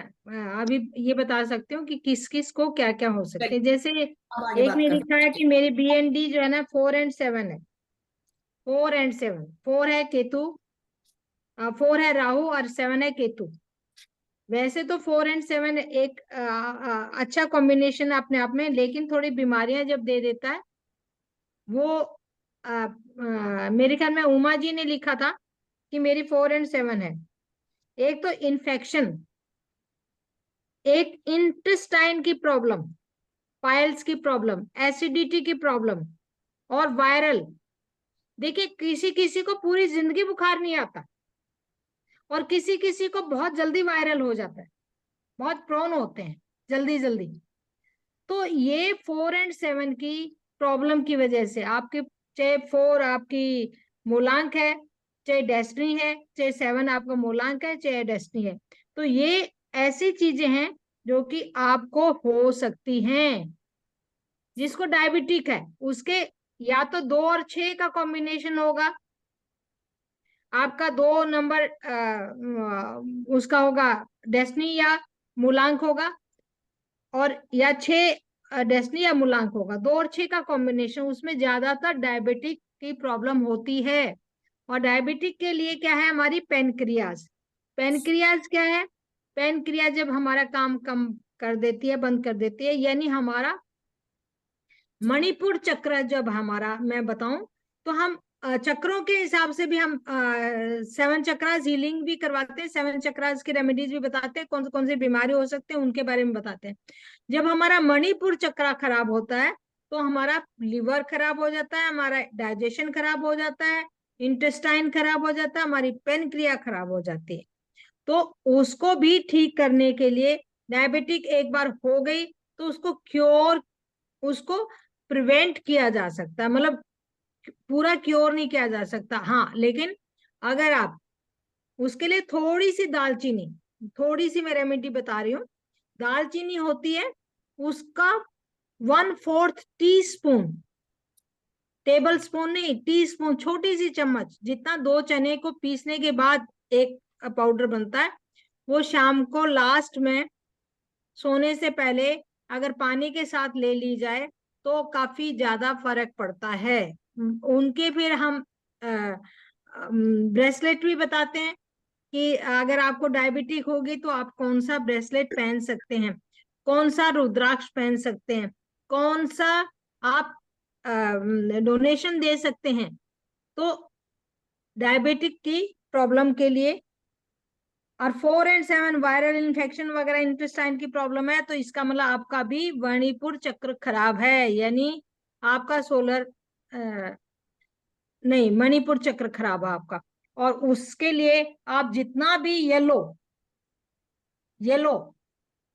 अभी ये बता सकती हूँ कि किस किस को क्या क्या हो सकते हैं। जैसे अब आगे एक बात ने कर लिखा है कि मेरी BND जो है ना 4 और 7 है, 4 और 7, 4 है केतु, 4 है राहु और 7 है केतु। वैसे तो 4 और 7 एक अच्छा कॉम्बिनेशन अपने आप में, लेकिन थोड़ी बीमारियां जब दे देता है वो मेरे ख्याल में उमा जी ने लिखा था कि मेरी 4 और 7 है। एक तो इन्फेक्शन, एक इंटेस्टाइन की प्रॉब्लम, पाइल्स की प्रॉब्लम, एसिडिटी की प्रॉब्लम और वायरल। देखिए किसी किसी को पूरी जिंदगी बुखार नहीं आता और किसी किसी को बहुत जल्दी वायरल हो जाता है, बहुत प्रोन होते हैं जल्दी जल्दी। तो ये 4 और 7 की प्रॉब्लम की वजह से आपके, चाहे 4 आपकी मूलांक है, चाहे डेस्टिनी है, चाहे 7 आपका मूलांक है, चाहे डेस्टिनी है, तो ये ऐसी चीजें हैं जो कि आपको हो सकती हैं। जिसको डायबिटिक है उसके या तो 2 और 6 का कॉम्बिनेशन होगा, आपका 2 नंबर उसका होगा डेस्टिनी या मूलांक होगा, और या 6 डेस्टिनी या मूलांक होगा। 2 और 6 का कॉम्बिनेशन, उसमें ज्यादातर डायबिटिक की प्रॉब्लम होती है। और डायबिटिक के लिए क्या है, हमारी पेनक्रियाज। पेनक्रियाज क्या है, पेनक्रियाज जब हमारा काम कम कर देती है, बंद कर देती है, यानी हमारा मणिपुर चक्र जब हमारा, मैं बताऊं तो हम चक्रों के हिसाब से भी हम 7 चक्रास हीलिंग भी करवाते हैं, 7 चक्रास की रेमेडीज भी बताते हैं, कौन सी बीमारी हो सकते हैं उनके बारे में बताते हैं। जब हमारा मणिपुर चक्र खराब होता है तो हमारा लिवर खराब हो जाता है, हमारा डाइजेशन खराब हो जाता है, इंटेस्टाइन खराब हो जाता है, हमारी पेनक्रिया खराब हो जाती है। तो उसको भी ठीक करने के लिए, डायबिटिक एक बार हो गई तो उसको क्योर, उसको प्रिवेंट किया जा सकता है, मतलब पूरा क्योर नहीं किया जा सकता, हाँ, लेकिन अगर आप उसके लिए थोड़ी सी दालचीनी, थोड़ी सी मैं रेमेडी बता रही हूँ, दालचीनी होती है उसका 1/4 टीस्पून, टेबल स्पून नहीं, टीस्पून, छोटी सी चम्मच जितना 2 चने को पीसने के बाद एक पाउडर बनता है, वो शाम को लास्ट में सोने से पहले अगर पानी के साथ ले ली जाए तो काफी ज्यादा फर्क पड़ता है। उनके फिर हम ब्रेसलेट भी बताते हैं कि अगर आपको डायबिटिक होगी तो आप कौन सा ब्रेसलेट पहन सकते हैं, कौन सा रुद्राक्ष पहन सकते हैं, कौन सा आप डोनेशन दे सकते हैं। तो डायबिटिक की प्रॉब्लम के लिए, और 4 और 7 वायरल इन्फेक्शन वगैरह इंटेस्टाइन की प्रॉब्लम है, तो इसका मतलब आपका भी मणिपुर चक्र खराब है, यानी आपका सोलर नहीं, मणिपुर चक्र खराब है आपका। और उसके लिए आप जितना भी येलो येलो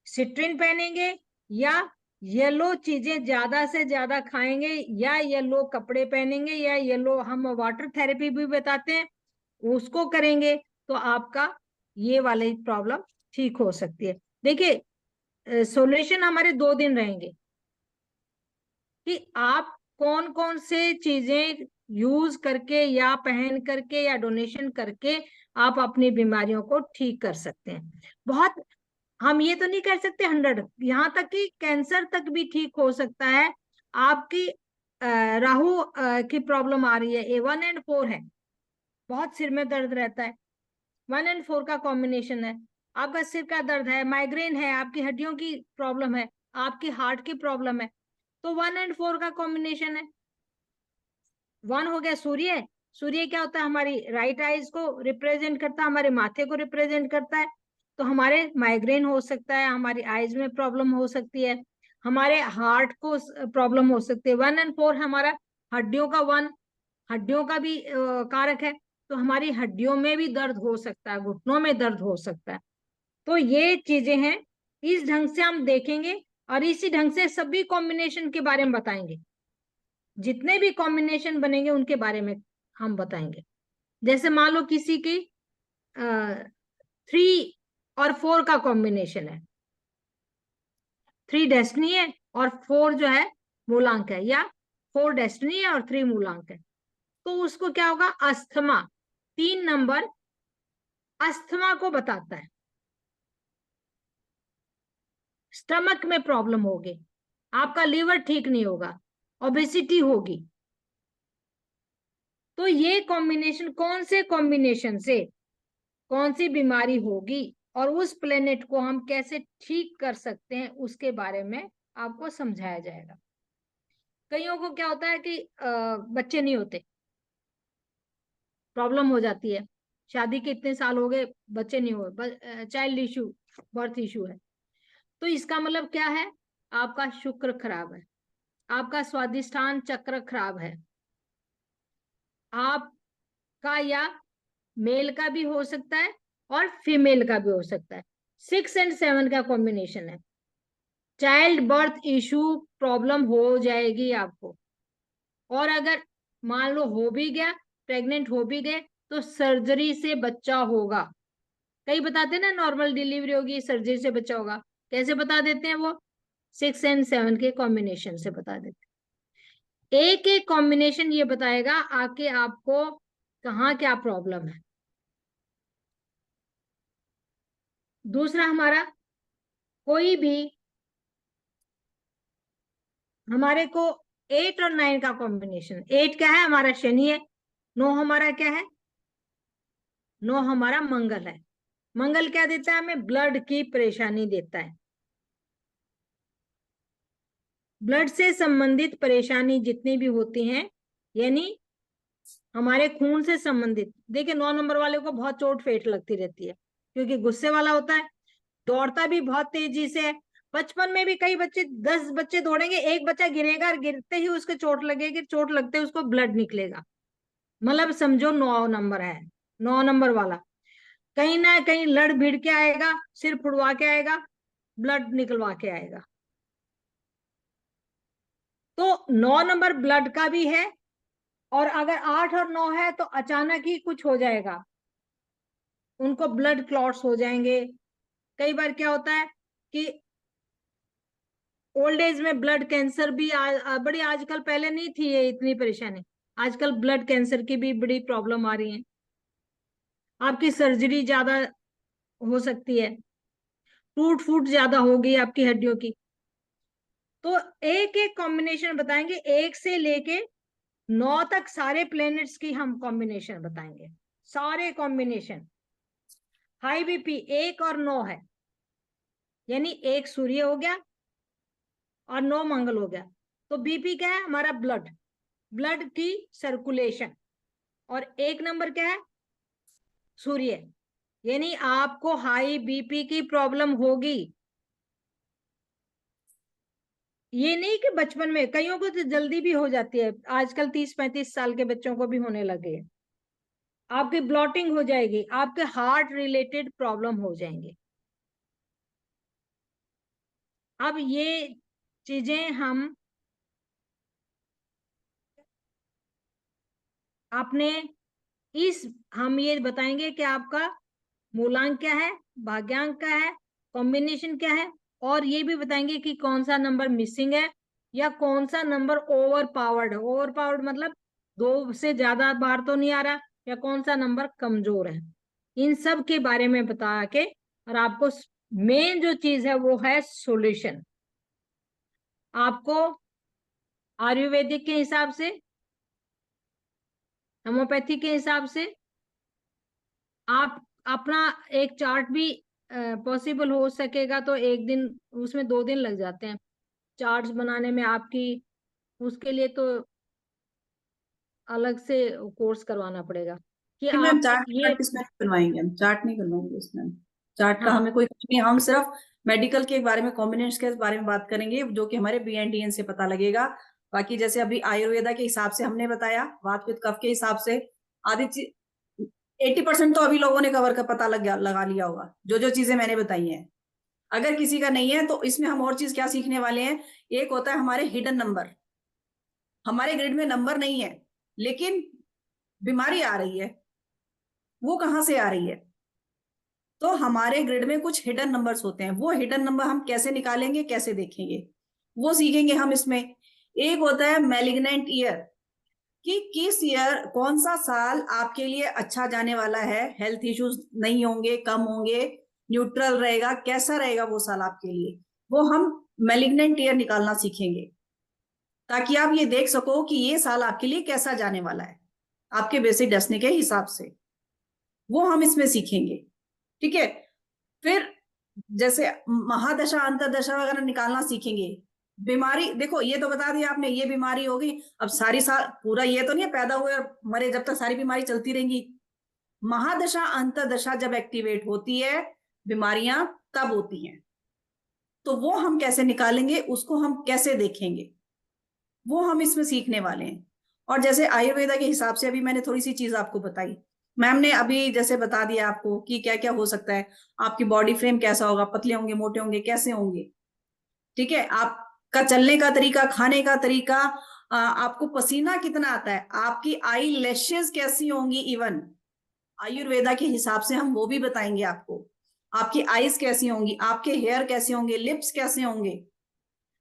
सिट्रिन पहनेंगे, या येलो चीजें ज्यादा से ज्यादा खाएंगे, या येलो कपड़े पहनेंगे, या येलो, हम वाटर थेरेपी भी बताते हैं, उसको करेंगे तो आपका ये वाली प्रॉब्लम ठीक हो सकती है। देखिए सॉल्यूशन हमारे 2 दिन रहेंगे कि आप कौन कौन से चीजें यूज करके या पहन करके या डोनेशन करके आप अपनी बीमारियों को ठीक कर सकते हैं। बहुत, हम ये तो नहीं कर सकते 100, यहाँ तक कि कैंसर तक भी ठीक हो सकता है। आपकी राहु की प्रॉब्लम आ रही है, A1 और 4 है, बहुत सिर में दर्द रहता है, 1 और 4 का कॉम्बिनेशन है, आपका सिर का दर्द है, माइग्रेन है, आपकी हड्डियों की प्रॉब्लम है, आपकी हार्ट की प्रॉब्लम है, तो 1 और 4 का कॉम्बिनेशन है। 1 हो गया सूर्य, सूर्य क्या होता है, हमारी राइट आईज को रिप्रेजेंट करता है, हमारे माथे को रिप्रेजेंट करता है, तो हमारे माइग्रेन हो सकता है, हमारी आईज में प्रॉब्लम हो सकती है, हमारे हार्ट को प्रॉब्लम हो सकती है। 1 और 4 हमारा हड्डियों का 1, हड्डियों का भी कारक है, तो हमारी हड्डियों में भी दर्द हो सकता है, घुटनों में दर्द हो सकता है। तो ये चीजें हैं, इस ढंग से हम देखेंगे और इसी ढंग से सभी कॉम्बिनेशन के बारे में बताएंगे, जितने भी कॉम्बिनेशन बनेंगे उनके बारे में हम बताएंगे। जैसे मान लो किसी की 3 और 4 का कॉम्बिनेशन है, 3 डेस्टिनी है और 4 जो है मूलांक है, या 4 डेस्टिनी है और 3 मूलांक है, तो उसको क्या होगा, अस्थमा, 3 नंबर अस्थमा को बताता है, स्टमक में प्रॉब्लम होगी, आपका लीवर ठीक नहीं होगा, ओबेसिटी होगी। तो ये कॉम्बिनेशन, कौन से कॉम्बिनेशन से कौन सी बीमारी होगी और उस प्लेनेट को हम कैसे ठीक कर सकते हैं उसके बारे में आपको समझाया जाएगा। कईयों को क्या होता है कि बच्चे नहीं होते, प्रॉब्लम हो जाती है, शादी के इतने साल हो गए बच्चे नहीं हुए, चाइल्ड इशू, बर्थ इशू है, तो इसका मतलब क्या है? आपका शुक्र खराब है, आपका स्वादिष्ठान चक्र खराब है, आपका या मेल का भी हो सकता है और फीमेल का भी हो सकता है। 6 और 7 का कॉम्बिनेशन है। चाइल्ड बर्थ इशू प्रॉब्लम हो जाएगी आपको, और अगर मान लो हो भी गया, प्रेग्नेंट हो भी गए, तो सर्जरी से बच्चा होगा। कई बताते हैं ना नॉर्मल डिलीवरी होगी, सर्जरी से बच्चा होगा। कैसे बता देते हैं वो? 6 और 7 के कॉम्बिनेशन से बता देते हैं। एक एक कॉम्बिनेशन ये बताएगा आके आपको कहाँ क्या प्रॉब्लम है। दूसरा, हमारा कोई भी, हमारे को 8 और 9 का कॉम्बिनेशन, 8 क्या है? हमारा शनि है। 9 हमारा क्या है? 9 हमारा मंगल है। मंगल क्या देता है हमें? ब्लड की परेशानी देता है। ब्लड से संबंधित परेशानी जितनी भी होती हैं, यानी हमारे खून से संबंधित। देखिए 9 नंबर वाले को बहुत चोट फेट लगती रहती है, क्योंकि गुस्से वाला होता है, दौड़ता भी बहुत तेजी से है। बचपन में भी कई बच्चे, 10 बच्चे दौड़ेंगे, एक बच्चा गिरेगा और गिरते ही उसके चोट लगेगी, चोट लगते ही उसको ब्लड निकलेगा। मतलब समझो 9 नंबर है, 9 नंबर वाला कहीं ना कहीं लड़ भिड़ के आएगा, सिर फुड़वा के आएगा, ब्लड निकलवा के आएगा। तो 9 नंबर ब्लड का भी है, और अगर 8 और 9 है तो अचानक ही कुछ हो जाएगा, उनको ब्लड क्लॉट्स हो जाएंगे। कई बार क्या होता है कि ओल्ड एज में ब्लड कैंसर भी बड़ी, आजकल पहले नहीं थी ये इतनी परेशानी, आजकल ब्लड कैंसर की भी बड़ी प्रॉब्लम आ रही है। आपकी सर्जरी ज्यादा हो सकती है, टूट फूट ज्यादा होगी आपकी हड्डियों की। तो एक एक कॉम्बिनेशन बताएंगे, 1 से लेके 9 तक सारे प्लैनेट्स की हम कॉम्बिनेशन बताएंगे, सारे कॉम्बिनेशन। हाई बीपी 1 और 9 है, यानी 1 सूर्य हो गया और 9 मंगल हो गया। तो बीपी क्या है? हमारा ब्लड, ब्लड की सर्कुलेशन। और 1 नंबर क्या है? सूर्य, यानी आपको हाई बीपी की प्रॉब्लम होगी। ये नहीं कि बचपन में, कईयों को तो जल्दी भी हो जाती है, आजकल 30-35 साल के बच्चों को भी होने लगे है। आपकी ब्लॉटिंग हो जाएगी, आपके हार्ट रिलेटेड प्रॉब्लम हो जाएंगे। अब ये चीजें हम आपने हम ये बताएंगे कि आपका मूलांक क्या है, भाग्यांक क्या है, कॉम्बिनेशन क्या है, और ये भी बताएंगे कि कौन सा नंबर मिसिंग है या कौन सा नंबर ओवर पावर्ड है। ओवर पावर्ड मतलब 2 से ज्यादा बार तो नहीं आ रहा, या कौन सा नंबर कमजोर है। इन सब के बारे में बता के, और आपको मेन जो चीज है वो है सॉल्यूशन। आपको आयुर्वेदिक के हिसाब से, होम्योपैथी के हिसाब से आप अपना एक चार्ट भी पॉसिबल हो सकेगा तो एक दिन, उसमें 2 दिन लग जाते हैं चार्ट्स बनाने में आपकी। उसके लिए तो अलग से कोर्स करवाना पड़ेगा कि कि मैम आप चार्ट ये। इसमें नहीं बनवाएंगे, हम चार्ट नहीं बनवाएंगे इसमें। चार्ट का हाँ, हमें कोई कुछ नहीं, हम सिर्फ मेडिकल के बारे में, कॉम्बिनेशन के बारे में बात करेंगे, जो कि हमारे BNTN से पता लगेगा। बाकी जैसे अभी आयुर्वेदा के हिसाब से हमने बताया, वात पित्त कफ के हिसाब से आदि 80% तो अभी लोगों ने कवर का पता लगा लिया होगा, जो जो चीजें मैंने बताई हैं। अगर किसी का नहीं है तो इसमें हम और चीज क्या सीखने वाले हैं। एक होता है हमारे हिडन नंबर, हमारे ग्रिड में नंबर नहीं है लेकिन बीमारी आ रही है, वो कहां से आ रही है? तो हमारे ग्रिड में कुछ हिडन नंबर्स होते हैं, वो हिडन नंबर हम कैसे निकालेंगे, कैसे देखेंगे, वो सीखेंगे हम इसमें। एक होता है मैलिग्नेंट ईयर, कि किस ईयर, कौन सा साल आपके लिए अच्छा जाने वाला है, हेल्थ इश्यूज नहीं होंगे, कम होंगे, न्यूट्रल रहेगा, कैसा रहेगा वो साल आपके लिए, वो हम मैलिग्नेंट ईयर निकालना सीखेंगे, ताकि आप ये देख सको कि ये साल आपके लिए कैसा जाने वाला है आपके बेसिक डेस्टिनी के हिसाब से। वो हम इसमें सीखेंगे, ठीक है। फिर जैसे महादशा अंतरदशा वगैरह निकालना सीखेंगे। बीमारी देखो, ये तो बता दिया आपने, ये बीमारी होगी, अब सारी साल पूरा ये तो नहीं है पैदा हुए और मरे, जब तक सारी बीमारी चलती रहेंगी। महादशा अंतरदशा जब एक्टिवेट होती है, बीमारियां तब होती हैं। तो वो हम कैसे निकालेंगे, उसको हम कैसे देखेंगे, वो हम इसमें सीखने वाले हैं। और जैसे आयुर्वेदा के हिसाब से अभी मैंने थोड़ी सी चीज आपको बताई, मैम ने अभी जैसे बता दिया आपको कि क्या क्या हो सकता है, आपकी बॉडी फ्रेम कैसा होगा, पतले होंगे, मोटे होंगे, कैसे होंगे, ठीक है, आपका चलने का तरीका, खाने का तरीका, आपको पसीना कितना आता है, आपकी आई लैशेस कैसी होंगी, इवन आयुर्वेदा के हिसाब से हम वो भी बताएंगे आपको, आपकी आईज कैसी होंगी, आपके हेयर कैसे होंगे, लिप्स कैसे होंगे,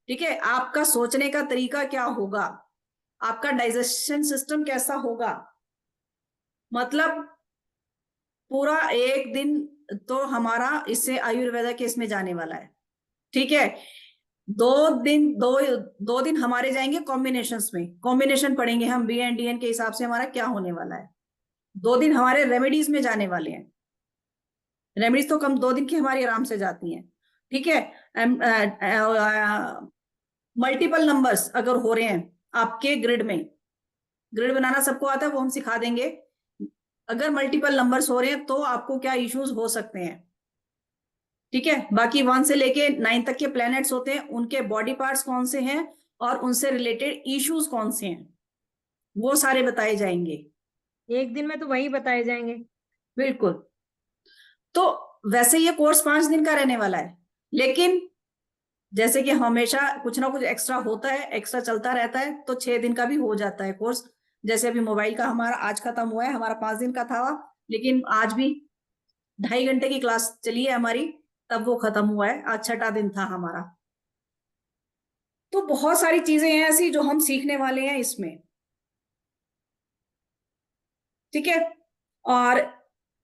ठीक है, आपका सोचने का तरीका क्या होगा, आपका डाइजेशन सिस्टम कैसा होगा। मतलब पूरा एक दिन तो हमारा इससे आयुर्वेदा के इसमें जाने वाला है, ठीक है। 2 दिन 2 दिन हमारे जाएंगे कॉम्बिनेशंस में, कॉम्बिनेशन पढ़ेंगे हम BN DN के हिसाब से हमारा क्या होने वाला है। 2 दिन हमारे रेमेडीज में जाने वाले हैं, रेमेडीज तो कम 2 दिन की हमारी आराम से जाती हैं, ठीक है। मल्टीपल नंबर्स अगर हो रहे हैं आपके ग्रिड में, ग्रिड बनाना सबको आता है, वो हम सिखा देंगे। अगर मल्टीपल नंबर्स हो रहे हैं तो आपको क्या इश्यूज हो सकते हैं, ठीक है। बाकी 1 से लेके 9 तक के प्लैनेट्स होते हैं, उनके बॉडी पार्ट्स कौन से हैं और उनसे रिलेटेड इश्यूज कौन से हैं, वो सारे बताए जाएंगे। एक दिन में तो वही बताए जाएंगे। बिल्कुल। तो वैसे ये कोर्स 5 दिन का रहने वाला है, लेकिन जैसे कि हमेशा कुछ ना कुछ एक्स्ट्रा होता है, एक्स्ट्रा चलता रहता है, तो 6 दिन का भी हो जाता है कोर्स। जैसे अभी मोबाइल का हमारा आज खत्म हुआ है, हमारा 5 दिन का था, लेकिन आज भी 2.5 घंटे की क्लास चली है हमारी, तब वो खत्म हुआ है, आज 6ठा दिन था हमारा। तो बहुत सारी चीजें हैं ऐसी जो हम सीखने वाले हैं इसमें, ठीक है। और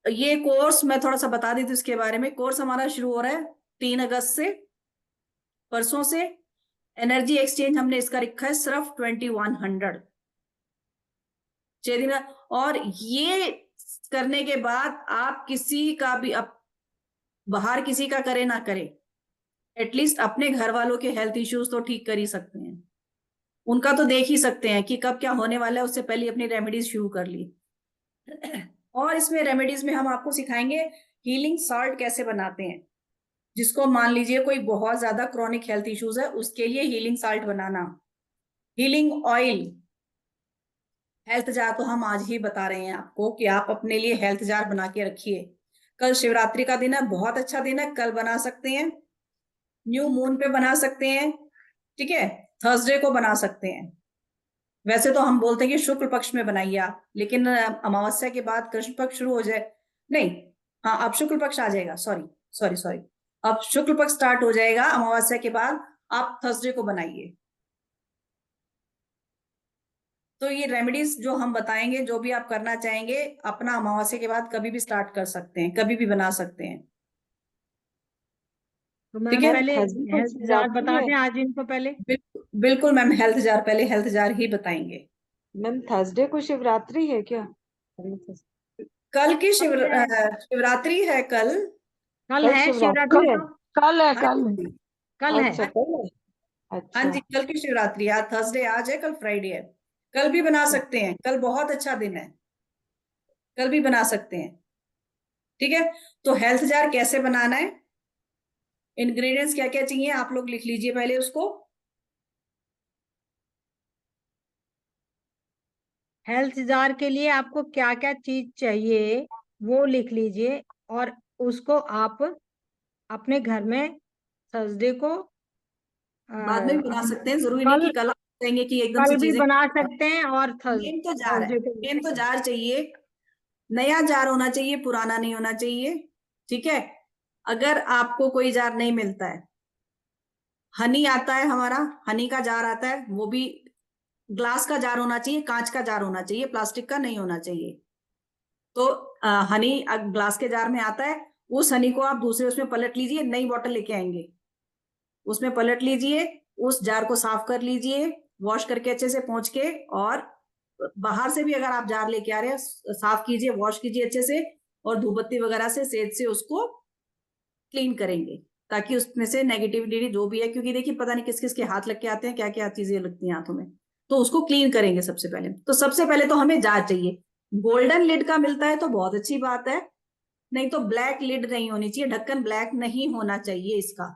ये कोर्स मैं थोड़ा सा बता दी थी इसके बारे में। कोर्स हमारा शुरू हो रहा है 3 अगस्त से, परसों से। एनर्जी एक्सचेंज हमने इसका रखा है सिर्फ 2100, 6 दिन। और ये करने के बाद आप किसी का भी, बाहर किसी का करे ना करे, एटलीस्ट अपने घर वालों के हेल्थ इश्यूज तो ठीक कर ही सकते हैं, उनका तो देख ही सकते हैं कि कब क्या होने वाला है, उससे पहले अपनी रेमेडीज शुरू कर ली। और इसमें रेमेडीज में हम आपको सिखाएंगे हीलिंग सॉल्ट कैसे बनाते हैं, जिसको मान लीजिए कोई बहुत ज्यादा क्रॉनिक हेल्थ इश्यूज है, उसके लिए हीलिंग सॉल्ट बनाना, हीलिंग ऑयल, हेल्थ जार तो हम आज ही बता रहे हैं आपको कि आप अपने लिए हेल्थ जार बना के रखिए। कल शिवरात्रि का दिन है, बहुत अच्छा दिन है, कल बना सकते हैं, न्यू मून पे बना सकते हैं, ठीक है, थर्सडे को बना सकते हैं। वैसे तो हम बोलते हैं कि शुक्ल पक्ष में बनाइए आप, लेकिन अमावस्या के बाद कृष्ण पक्ष शुरू हो जाए, नहीं, हाँ अब शुक्ल पक्ष आ जाएगा, सॉरी सॉरी सॉरी, अब शुक्ल पक्ष स्टार्ट हो जाएगा अमावस्या के बाद, आप थर्सडे को बनाइए। तो ये रेमेडीज जो हम बताएंगे, जो भी आप करना चाहेंगे, अपना अमावस्या के बाद कभी भी स्टार्ट कर सकते हैं, कभी भी बना सकते हैं, तो ठीक मैम है। पहले थर्सडे को हेल्थ जार शिवरात्रि बता है। दें आज इनको पहले। बिल्कुल मैम, हेल्थ जार पहले हेल्थ जार ही बताएंगे। मैम थर्सडे को शिवरात्रि है क्या? कल की कल है, शिवरात्रि है कल। कल कल है शिवरात्रि शिवरात्रि है? तो, कल है हाँ कल। जी, कल है। अच्छा कल है। हाँ अच्छा जी, कल की शिवरात्रि, आज थर्सडे, आज है, कल फ्राइडे है। कल भी बना सकते हैं, कल बहुत अच्छा दिन है, कल भी बना सकते हैं, ठीक है। तो हेल्थ जार कैसे बनाना है, इंग्रेडिएंट्स क्या क्या चाहिए, आप लोग लिख लीजिए पहले उसको। हेल्थ जार के लिए आपको क्या क्या चीज चाहिए वो लिख लीजिए, और उसको आप अपने घर में थर्सडे को बाद में भी बना सकते हैं, जरूरी नहीं कल कि कल आप कहेंगे कि एकदम कल से भी चीजें। बना सकते हैं, और मेन तो जार है, थर्सडे को। मेन तो जार चाहिए, नया जार होना चाहिए, पुराना नहीं होना चाहिए, ठीक है। अगर आपको कोई जार नहीं मिलता है, हनी आता है हमारा, हनी का जार आता है, वो भी ग्लास का जार होना चाहिए, कांच का जार होना चाहिए, प्लास्टिक का नहीं होना चाहिए। तो हनी ग्लास के जार में आता है, उस हनी को आप दूसरे उसमें पलट लीजिए, नई बोतल लेके आएंगे, उसमें पलट लीजिए, उस जार को साफ कर लीजिए, वॉश करके अच्छे से पोंछ के, और बाहर से भी अगर आप जार लेके आ रहे हैं, साफ कीजिए, वॉश कीजिए अच्छे से, और धूप बत्ती वगैरह से सेज से उसको क्लीन करेंगे, ताकि उसमें से नेगेटिविटी जो भी है, क्योंकि देखिए पता नहीं किस किस के हाथ लग के आते हैं, क्या क्या चीजें लगती हैं हाथों में, तो उसको क्लीन करेंगे सबसे पहले। तो सबसे पहले तो हमें जार चाहिए, गोल्डन लिड का मिलता है तो बहुत अच्छी बात है, नहीं तो ब्लैक लिड नहीं होनी चाहिए, ढक्कन ब्लैक नहीं होना चाहिए इसका,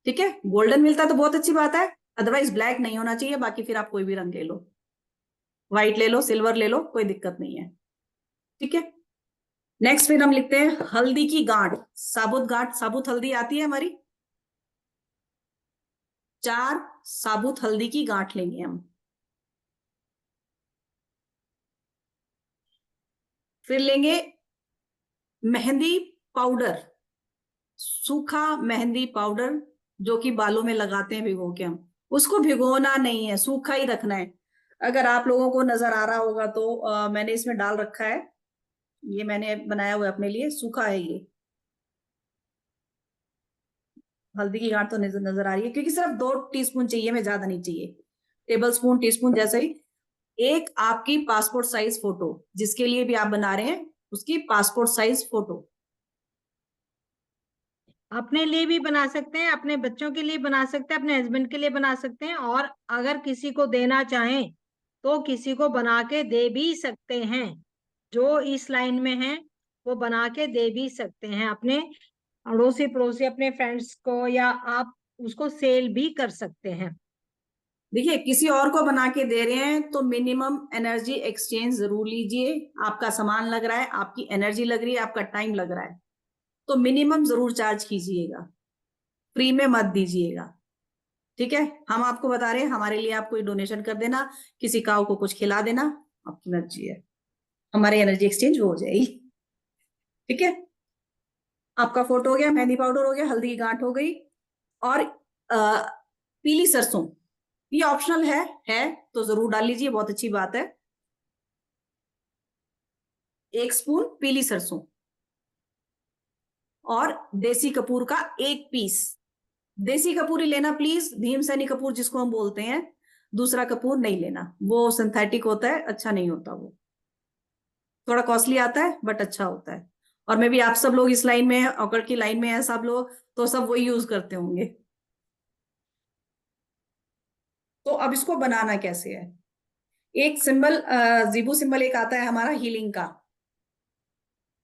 ठीक है, गोल्डन मिलता है तो बहुत अच्छी बात है, अदरवाइज ब्लैक नहीं होना चाहिए। बाकी फिर आप कोई भी रंग ले लो, व्हाइट ले लो, सिल्वर ले लो, कोई दिक्कत नहीं है। ठीक है, नेक्स्ट फिर हम लिखते हैं हल्दी की गांठ, साबुत गांठ, साबुत हल्दी आती है हमारी, 4 साबुत हल्दी की गांठ लेंगे हम। फिर लेंगे मेहंदी पाउडर, सूखा मेहंदी पाउडर, जो कि बालों में लगाते हैं भिगो के हम, उसको भिगोना नहीं है, सूखा ही रखना है। अगर आप लोगों को नजर आ रहा होगा तो मैंने इसमें डाल रखा है, ये मैंने बनाया हुआ है अपने लिए, सूखा है ये। हल्दी की गांठ तो नजर आ रही है, क्योंकि सिर्फ 2 टीस्पून चाहिए, में ज्यादा नहीं चाहिए, टेबल स्पून टीस्पून जैसे ही। एक आपकी पासपोर्ट साइज फोटो, जिसके लिए भी आप बना रहे हैं उसकी पासपोर्ट साइज फोटो। अपने लिए भी बना सकते हैं, अपने बच्चों के लिए बना सकते हैं, अपने हस्बैंड के लिए बना सकते हैं, और अगर किसी को देना चाहें तो किसी को बना के दे भी सकते हैं। जो इस लाइन में है वो बना के दे भी सकते हैं अपने अड़ोसी पड़ोसी, अपने फ्रेंड्स को, या आप उसको सेल भी कर सकते हैं। देखिए, किसी और को बना के दे रहे हैं तो मिनिमम एनर्जी एक्सचेंज जरूर लीजिए। आपका सामान लग रहा है, आपकी एनर्जी लग रही है, आपका टाइम लग रहा है, तो मिनिमम जरूर चार्ज कीजिएगा, फ्री में मत दीजिएगा। ठीक है, हम आपको बता रहे हैं, हमारे लिए आप कोई डोनेशन कर देना, किसी काऊ को कुछ खिला देना, आपकी मर्जी है, हमारी एनर्जी एक्सचेंज हो जाएगी। ठीक है, आपका फोटो हो गया, मेहंदी पाउडर हो गया, हल्दी की गांठ हो गई, और पीली सरसों, ये ऑप्शनल है तो जरूर डाल लीजिए, बहुत अच्छी बात है। 1 स्पून पीली सरसों, और देसी कपूर का 1 पीस। देसी कपूर ही लेना प्लीज, भीमसेनी कपूर जिसको हम बोलते हैं, दूसरा कपूर नहीं लेना, वो सिंथेटिक होता है, अच्छा नहीं होता, वो थोड़ा कॉस्टली आता है बट अच्छा होता है। और मे भी आप सब लोग इस लाइन में, ऑकर की लाइन में है सब लोग, तो सब वही यूज करते होंगे। तो अब इसको बनाना कैसे है, एक सिंबल, जीबू सिंबल एक आता है हमारा हीलिंग का,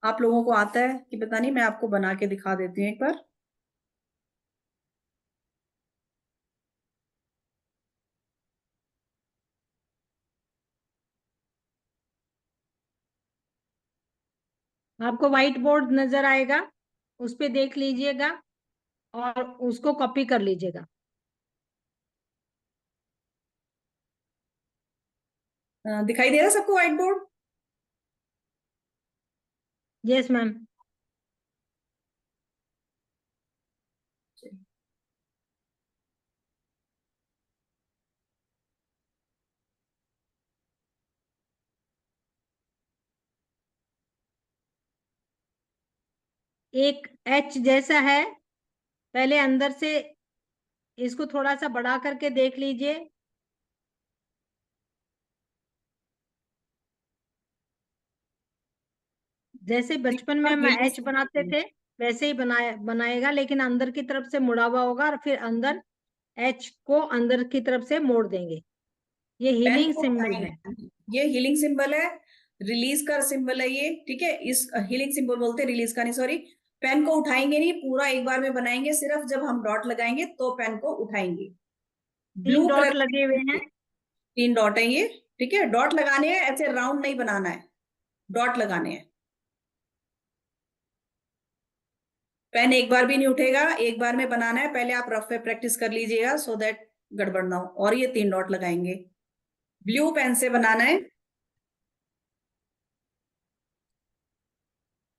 आप लोगों को आता है कि पता नहीं, मैं आपको बना के दिखा देती हूँ एक बार। आपको व्हाइट बोर्ड नजर आएगा, उस पे देख लीजिएगा और उसको कॉपी कर लीजिएगा। दिखाई दे रहा है सबको व्हाइट बोर्ड? Yes ma'am. एक एच जैसा है, पहले अंदर से इसको थोड़ा सा बड़ा करके देख लीजिए। जैसे बचपन में हम एच बनाते थे वैसे ही बनाएगा, लेकिन अंदर की तरफ से मुड़ा हुआ होगा, और फिर अंदर एच को अंदर की तरफ से मोड़ देंगे। ये पेन हीलिंग को सिंबल है। उठाएंगे, ये हीलिंग सिंबल है, रिलीज का सिंबल है ये। ठीक है, इस हीलिंग सिंबल बोलते हैं, रिलीज का नहीं, सॉरी। पेन को उठाएंगे नहीं, पूरा एक बार में बनाएंगे, सिर्फ जब हम डॉट लगाएंगे तो पेन को उठाएंगे। 3 ब्लू कलर डॉट लगे हुए हैं। 3 डॉट है ये। ठीक है, डॉट लगाने हैं, ऐसे राउंड नहीं बनाना है, डॉट लगाने हैं। पेन एक बार भी नहीं उठेगा, एक बार में बनाना है, पहले आप रफ पे प्रैक्टिस कर लीजिएगा, सो दैट गड़बड़ ना हो। और ये 3 डॉट लगाएंगे, ब्लू पेन से बनाना है।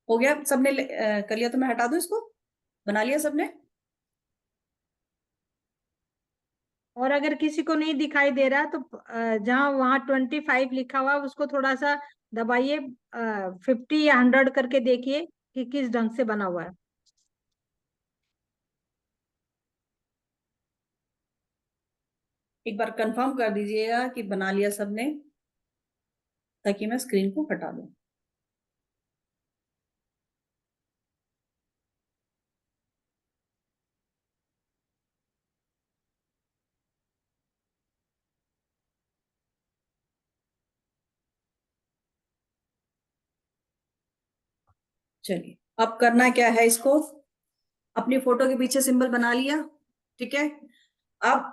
हो गया सबने कर लिया, तो मैं हटा दूं इसको, बना लिया सबने? और अगर किसी को नहीं दिखाई दे रहा तो जहां वहां 25 लिखा हुआ है उसको थोड़ा सा दबाइए, 50 या 100 करके देखिए कि किस ढंग से बना हुआ है। एक बार कंफर्म कर दीजिएगा कि बना लिया सबने, ताकि मैं स्क्रीन को हटा दूं। चलिए, अब करना क्या है, इसको अपनी फोटो के पीछे सिंबल बना लिया, ठीक है, अब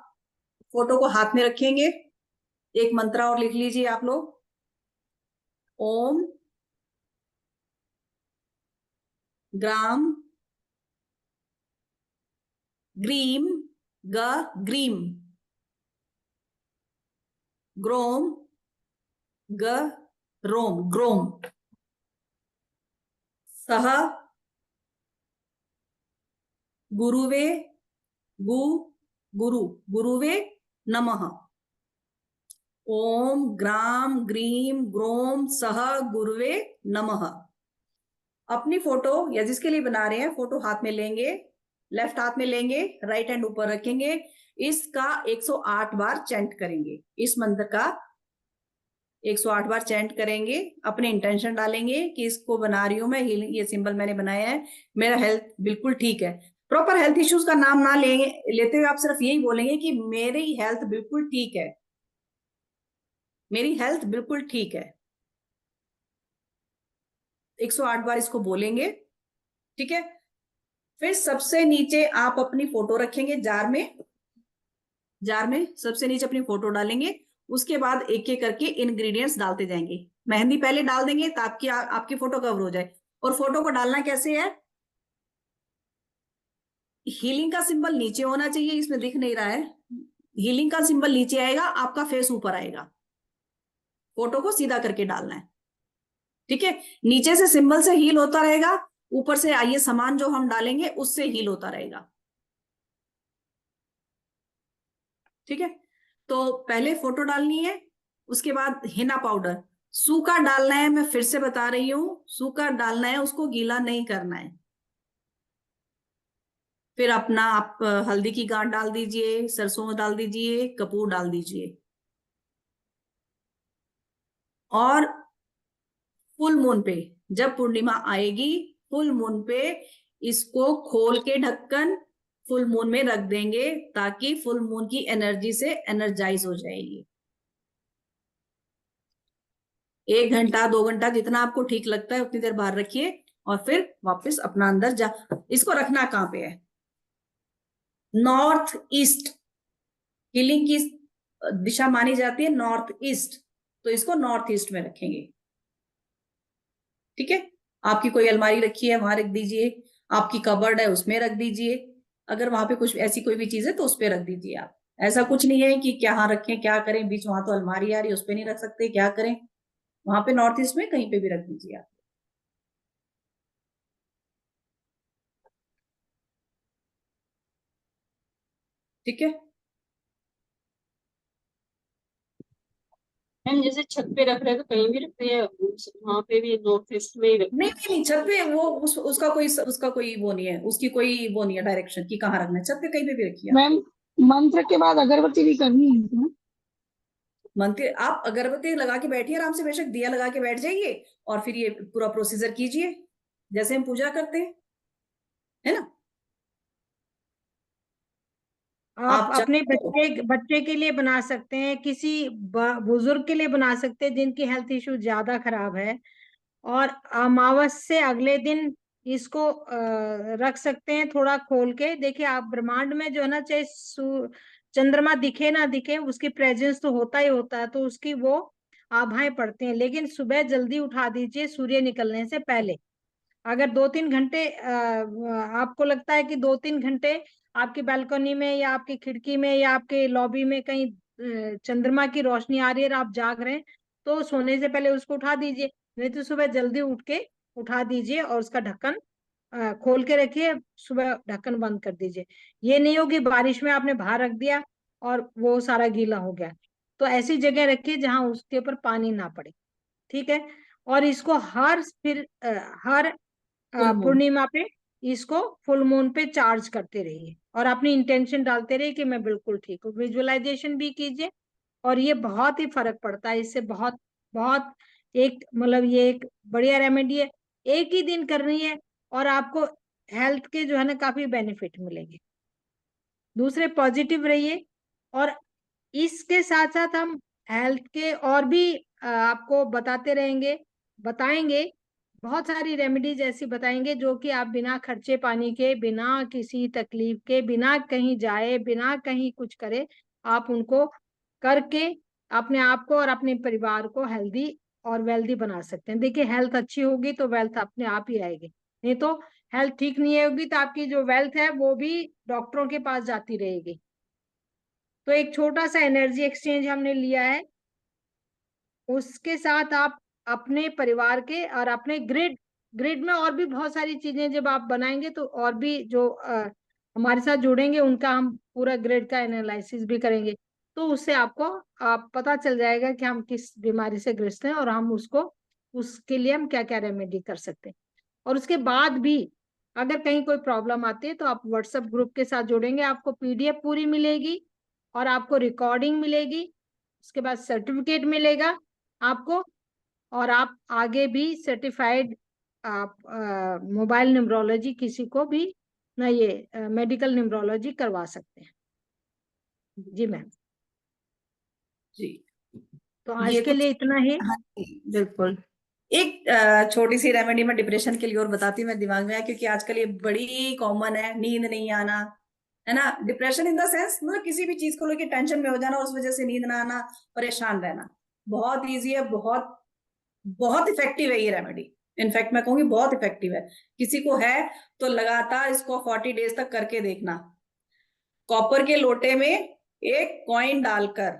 फोटो को हाथ में रखेंगे, एक मंत्र और लिख लीजिए आप लोग। ओम ग्राम ग्रीम ग्रीम ग्रोम रोम ग्रोम सह गुरुवे गु गुरुवे नमः। ओम ग्राम ग्रीम ग्रोम सह गुरुवे नमः। अपनी फोटो या जिसके लिए बना रहे हैं फोटो हाथ में लेंगे, लेफ्ट हाथ में लेंगे, राइट हैंड ऊपर रखेंगे, इसका 108 बार चैंट करेंगे। इस मंत्र का 108 बार चैंट करेंगे, अपने इंटेंशन डालेंगे कि इसको बना रही हूं मैं, ये सिंबल मैंने बनाया है, मेरा हेल्थ बिल्कुल ठीक है। प्रॉपर हेल्थ इश्यूज का नाम ना लेते हुए आप सिर्फ यही बोलेंगे कि मेरी हेल्थ बिल्कुल ठीक है, मेरी हेल्थ बिल्कुल ठीक है। 108 बार इसको बोलेंगे, ठीक है। फिर सबसे नीचे आप अपनी फोटो रखेंगे जार में सबसे नीचे अपनी फोटो डालेंगे। उसके बाद एक एक करके इंग्रेडिएंट्स डालते जाएंगे। मेहंदी पहले डाल देंगे ताकि आपकी फोटो कवर हो जाए। और फोटो को डालना कैसे है, हीलिंग का सिंबल नीचे होना चाहिए, इसमें दिख नहीं रहा है, हीलिंग का सिंबल नीचे आएगा, आपका फेस ऊपर आएगा। फोटो को सीधा करके डालना है, ठीक है। नीचे से सिंबल से हील होता रहेगा, ऊपर से आइए सामान जो हम डालेंगे उससे हील होता रहेगा, ठीक है। तो पहले फोटो डालनी है, उसके बाद हिना पाउडर सूखा डालना है। मैं फिर से बता रही हूं, सूखा डालना है, उसको गीला नहीं करना है। फिर अपना आप हल्दी की गांठ डाल दीजिए, सरसों डाल दीजिए, कपूर डाल दीजिए। और फुल मून पे, जब पूर्णिमा आएगी फुल मून पे इसको खोल के ढक्कन फुल मून में रख देंगे ताकि फुल मून की एनर्जी से एनर्जाइज हो जाएगी। 1 घंटा 2 घंटा जितना आपको ठीक लगता है उतनी देर बाहर रखिए और फिर वापस अपना अंदर जा। इसको रखना कहाँ पे है, नॉर्थ ईस्ट, हीलिंग की दिशा मानी जाती है नॉर्थ ईस्ट, तो इसको नॉर्थ ईस्ट में रखेंगे, ठीक है। आपकी कोई अलमारी रखी है वहां रख दीजिए, आपकी कबर्ड है उसमें रख दीजिए, अगर वहां पे कुछ ऐसी कोई भी चीज है तो उस पर रख दीजिए आप। ऐसा कुछ नहीं है कि क्या रखें क्या करें, बीच वहां तो अलमारी आ रही है उस पर नहीं रख सकते, क्या करें, वहां पे नॉर्थ ईस्ट में कहीं पे भी रख दीजिए आप, ठीक है। मैम जैसे छत पे रख रहे हैं तो कहीं भी रखते हैं, वहां पे भी नॉर्थ ईस्ट में ही रखते नहीं हैं? नहीं नहीं, छत पे वो उसका कोई वो नहीं है, उसकी कोई वो नहीं है डायरेक्शन की कहाँ रखना है, छत पे कहीं पे भी रखिए आप। मैम मंत्र के बाद अगरबत्ती भी करनी है क्या? मंत्र आप अगरबत्ती लगा के बैठिए आराम से, बेशक दिया लगा के बैठ जाइए और फिर ये पूरा प्रोसीजर कीजिए जैसे हम पूजा करते हैं, है ना। आप आप अपने चाहे तो बच्चे बच्चे के लिए बना सकते हैं, किसी बुजुर्ग के लिए बना सकते हैं जिनकी हेल्थ इशू ज्यादा खराब है। और अमावस से अगले दिन इसको रख सकते हैं थोड़ा खोल के। देखिए आप ब्रह्मांड में जो है ना, चाहे चंद्रमा दिखे ना दिखे, उसकी प्रेजेंस तो होता ही होता है, तो उसकी वो आभाएं पड़ती हैं। लेकिन सुबह जल्दी उठा दीजिए सूर्य निकलने से पहले। अगर 2-3 घंटे आपको लगता है कि 2-3 घंटे आपकी बालकनी में या आपकी खिड़की में या आपके लॉबी में कहीं चंद्रमा की रोशनी आ रही है और आप जाग रहे हैं, तो सोने से पहले उसको उठा दीजिए। नहीं तो सुबह जल्दी उठ के उठा दीजिए और उसका ढक्कन खोल के रखिए, सुबह ढक्कन बंद कर दीजिए। ये नहीं हो कि बारिश में आपने बाहर रख दिया और वो सारा गीला हो गया। तो ऐसी जगह रखिए जहां उसके ऊपर पानी ना पड़े, ठीक है। और इसको हर फुल मून, पूर्णिमा पे इसको फुल मून पे चार्ज करते रहिए और अपनी इंटेंशन डालते रहिए कि मैं बिल्कुल ठीक हूँ। विजुअलाइजेशन भी कीजिए और ये बहुत ही फर्क पड़ता है इससे, बहुत बहुत। एक मतलब ये एक बढ़िया रेमेडी है, एक ही दिन करनी है और आपको हेल्थ के जो है ना काफी बेनिफिट मिलेंगे। दूसरे पॉजिटिव रहिए। और इसके साथ साथ हम हेल्थ के और भी आपको बताते रहेंगे, बताएंगे बहुत सारी रेमेडीज ऐसी बताएंगे जो कि आप बिना खर्चे पानी के, बिना किसी तकलीफ के, बिना कहीं जाए, बिना कहीं कुछ करे, आप उनको करके अपने आप को और अपने परिवार को हेल्दी और वेल्दी बना सकते हैं। देखिए, हेल्थ अच्छी होगी तो वेल्थ अपने आप ही आएगी, नहीं तो हेल्थ ठीक नहीं होगी तो आपकी जो वेल्थ है वो भी डॉक्टरों के पास जाती रहेगी। तो एक छोटा सा एनर्जी एक्सचेंज हमने लिया है, उसके साथ आप अपने परिवार के और अपने ग्रिड ग्रिड में और भी बहुत सारी चीजें जब आप बनाएंगे तो और भी जो हमारे साथ जुड़ेंगे उनका हम पूरा ग्रिड का एनालिसिस भी करेंगे। तो उससे आपको पता चल जाएगा कि हम किस बीमारी से ग्रस्त हैं और हम उसके लिए हम क्या क्या रेमेडी कर सकते हैं। और उसके बाद भी अगर कहीं कोई प्रॉब्लम आती है तो आप व्हाट्सएप ग्रुप के साथ जुड़ेंगे, आपको पीडीएफ पूरी मिलेगी और आपको रिकॉर्डिंग मिलेगी, उसके बाद सर्टिफिकेट मिलेगा आपको, और आप आगे भी सर्टिफाइड आप मोबाइल न्यूमरोलॉजी किसी को भी ना, ये मेडिकल न्यूमरोलॉजी करवा सकते हैं। जी मैम, जी, तो आज ये के लिए कुछ, इतना ही। हाँ जी, बिल्कुल। एक छोटी सी रेमेडी मैं डिप्रेशन के लिए और बताती हूँ, मैं दिमाग में आया क्योंकि आजकल ये बड़ी कॉमन है, नींद नहीं आना, है ना। डिप्रेशन इन द सेंस मतलब किसी भी चीज को लेकर टेंशन में हो जाना, उस वजह से नींद ना आना, परेशान रहना। बहुत इजी है, बहुत बहुत इफेक्टिव है ये रेमेडी। इनफैक्ट मैं कहूंगी बहुत इफेक्टिव है। किसी को है तो लगातार इसको 40 डेज तक करके देखना। कॉपर के लोटे में एक कॉइन डालकर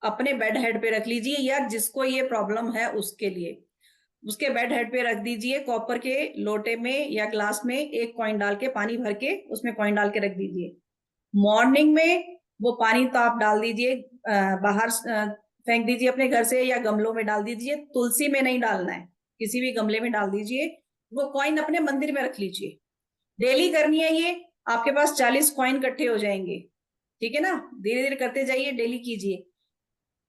अपने बेड हेड पे रख लीजिए, या जिसको ये प्रॉब्लम है उसके लिए उसके बेड हेड पे रख दीजिए। कॉपर के लोटे में या ग्लास में एक कॉइन डाल के, पानी भर के उसमें कॉइन डाल के रख दीजिए। मॉर्निंग में वो पानी तो आप डाल दीजिए, बाहर फेंक दीजिए अपने घर से, या गमलों में डाल दीजिए। तुलसी में नहीं डालना है, किसी भी गमले में डाल दीजिए। वो कॉइन अपने मंदिर में रख लीजिए। डेली करनी है ये, आपके पास 40 कॉइन इकट्ठे हो जाएंगे। ठीक है ना, धीरे धीरे करते जाइए, डेली कीजिए।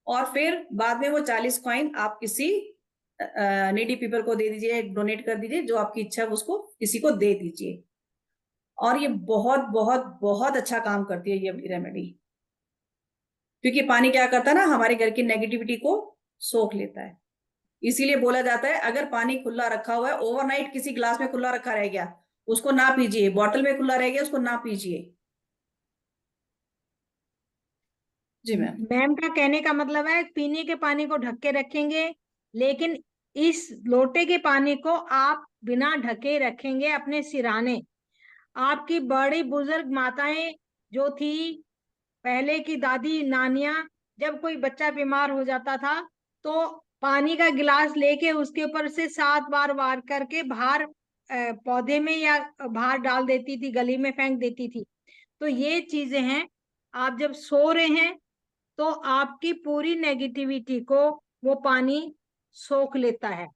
और फिर बाद में वो 40 कॉइन आप किसी नीडी पीपल को दे दीजिए, डोनेट कर दीजिए, जो आपकी इच्छा है उसको किसी को दे दीजिए। और ये बहुत बहुत बहुत अच्छा काम करती है ये रेमेडी, क्योंकि पानी क्या करता है ना, हमारे घर की नेगेटिविटी को सोख लेता है। इसीलिए बोला जाता है अगर पानी खुला रखा हुआ है, ओवरनाइट किसी ग्लास में खुला रखा रह गया, उसको ना पीजिए। बॉटल में खुला रह गया, उसको ना पीजिए। जी मैम। मैम का कहने का मतलब है पीने के पानी को ढक के रखेंगे, लेकिन इस लोटे के पानी को आप बिना ढके रखेंगे अपने सिराने। आपकी बड़ी बुजुर्ग माताएं जो थी, पहले की दादी नानियां, जब कोई बच्चा बीमार हो जाता था तो पानी का गिलास लेके उसके ऊपर से 7 बार वार करके बाहर पौधे में या बाहर डाल देती थी, गली में फेंक देती थी। तो ये चीजें हैं, आप जब सो रहे हैं तो आपकी पूरी नेगेटिविटी को वो पानी सोख लेता है।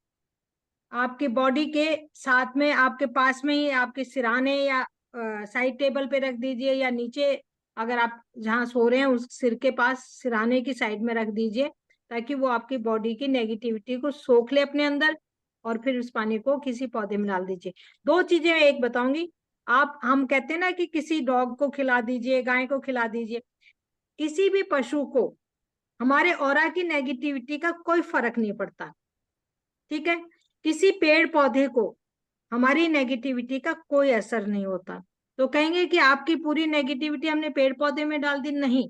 आपकी बॉडी के साथ में, आपके पास में ही, आपके सिराने या साइड टेबल पे रख दीजिए, या नीचे अगर आप जहाँ सो रहे हैं उस सिर के पास सिराने की साइड में रख दीजिए, ताकि वो आपकी बॉडी की नेगेटिविटी को सोख ले अपने अंदर। और फिर उस पानी को किसी पौधे में डाल दीजिए। 2 चीजें एक बताऊंगी, हम कहते हैं ना कि किसी डॉग को खिला दीजिए, गाय को खिला दीजिए, किसी भी पशु को हमारे ऑरा की नेगेटिविटी का कोई फर्क नहीं पड़ता। ठीक है, किसी पेड़ पौधे को हमारी नेगेटिविटी का कोई असर नहीं होता। तो कहेंगे कि आपकी पूरी नेगेटिविटी हमने पेड़ पौधे में डाल दी, नहीं,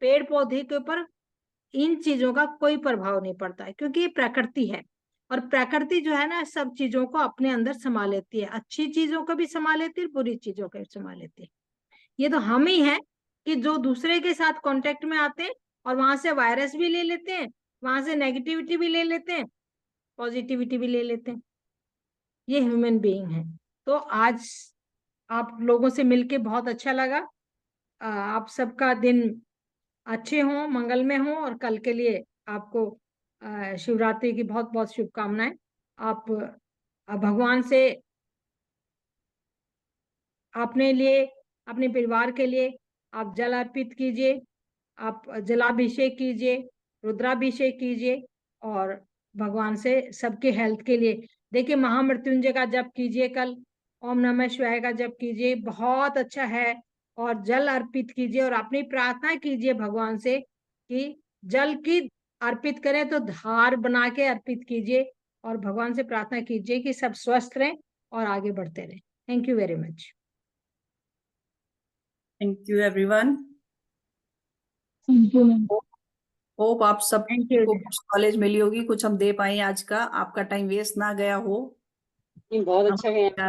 पेड़ पौधे के ऊपर इन चीजों का कोई प्रभाव नहीं पड़ता है, क्योंकि ये प्रकृति है। और प्रकृति जो है ना, सब चीजों को अपने अंदर समा लेती है, अच्छी चीजों को भी समा लेती है, बुरी चीजों को भी समा लेती है। ये तो हम ही हैं कि जो दूसरे के साथ कांटेक्ट में आते हैं और वहां से वायरस भी ले लेते हैं, वहां से नेगेटिविटी भी ले लेते हैं, पॉजिटिविटी भी ले लेते हैं। ये ह्यूमन बीइंग है। तो आज आप लोगों से मिलके बहुत अच्छा लगा। आप सबका दिन अच्छे हों, मंगल में हो, और कल के लिए आपको शिवरात्रि की बहुत बहुत शुभकामनाएं। आप भगवान से अपने लिए, अपने परिवार के लिए आप जल अर्पित कीजिए, आप जलाभिषेक कीजिए, रुद्राभिषेक कीजिए, और भगवान से सबके हेल्थ के लिए देखिए, महामृत्युंजय का जप कीजिए, कल ओम नमः शिवाय का जप कीजिए, बहुत अच्छा है। और जल अर्पित कीजिए और अपनी प्रार्थना कीजिए भगवान से कि जल की अर्पित करें तो धार बना के अर्पित कीजिए, और भगवान से प्रार्थना कीजिए कि सब स्वस्थ रहें और आगे बढ़ते रहें। Thank you very much. Thank you everyone. Thank you ma'am. Hope आप सब थैंक यू। को कुछ नॉलेज मिली होगी, कुछ हम दे पाए आज का, आपका टाइम वेस्ट ना गया हो। नहीं, बहुत हम अच्छा गया।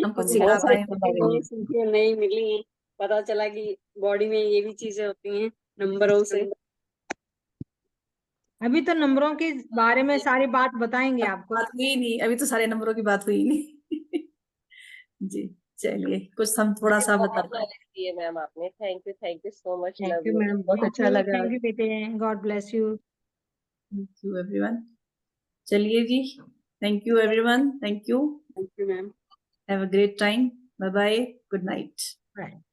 हम कुछ बहुत सिखा सारी पाए चीजें नई सीखी, नई मिली हैं। पता चला कि बॉडी में ये भी चीजें होती हैं नंबरों से। अभी तो नंबरों के बारे में सारी बात बताएंगे आपको। बात हुई नहीं, अभी तो सारे नंबरों की बात हुई नहीं। जी चलिए, कुछ हम थोड़ा सा बता पाए। दिए मैम आपने, thank you so much, thank love you you. Ma'am, बहुत अच्छा लगा। थैंक यू बेटे, God bless you. Thank you everyone. चलिए जी, thank you everyone, thank you, thank you ma'am. Have a great time, bye bye, good night. Bye.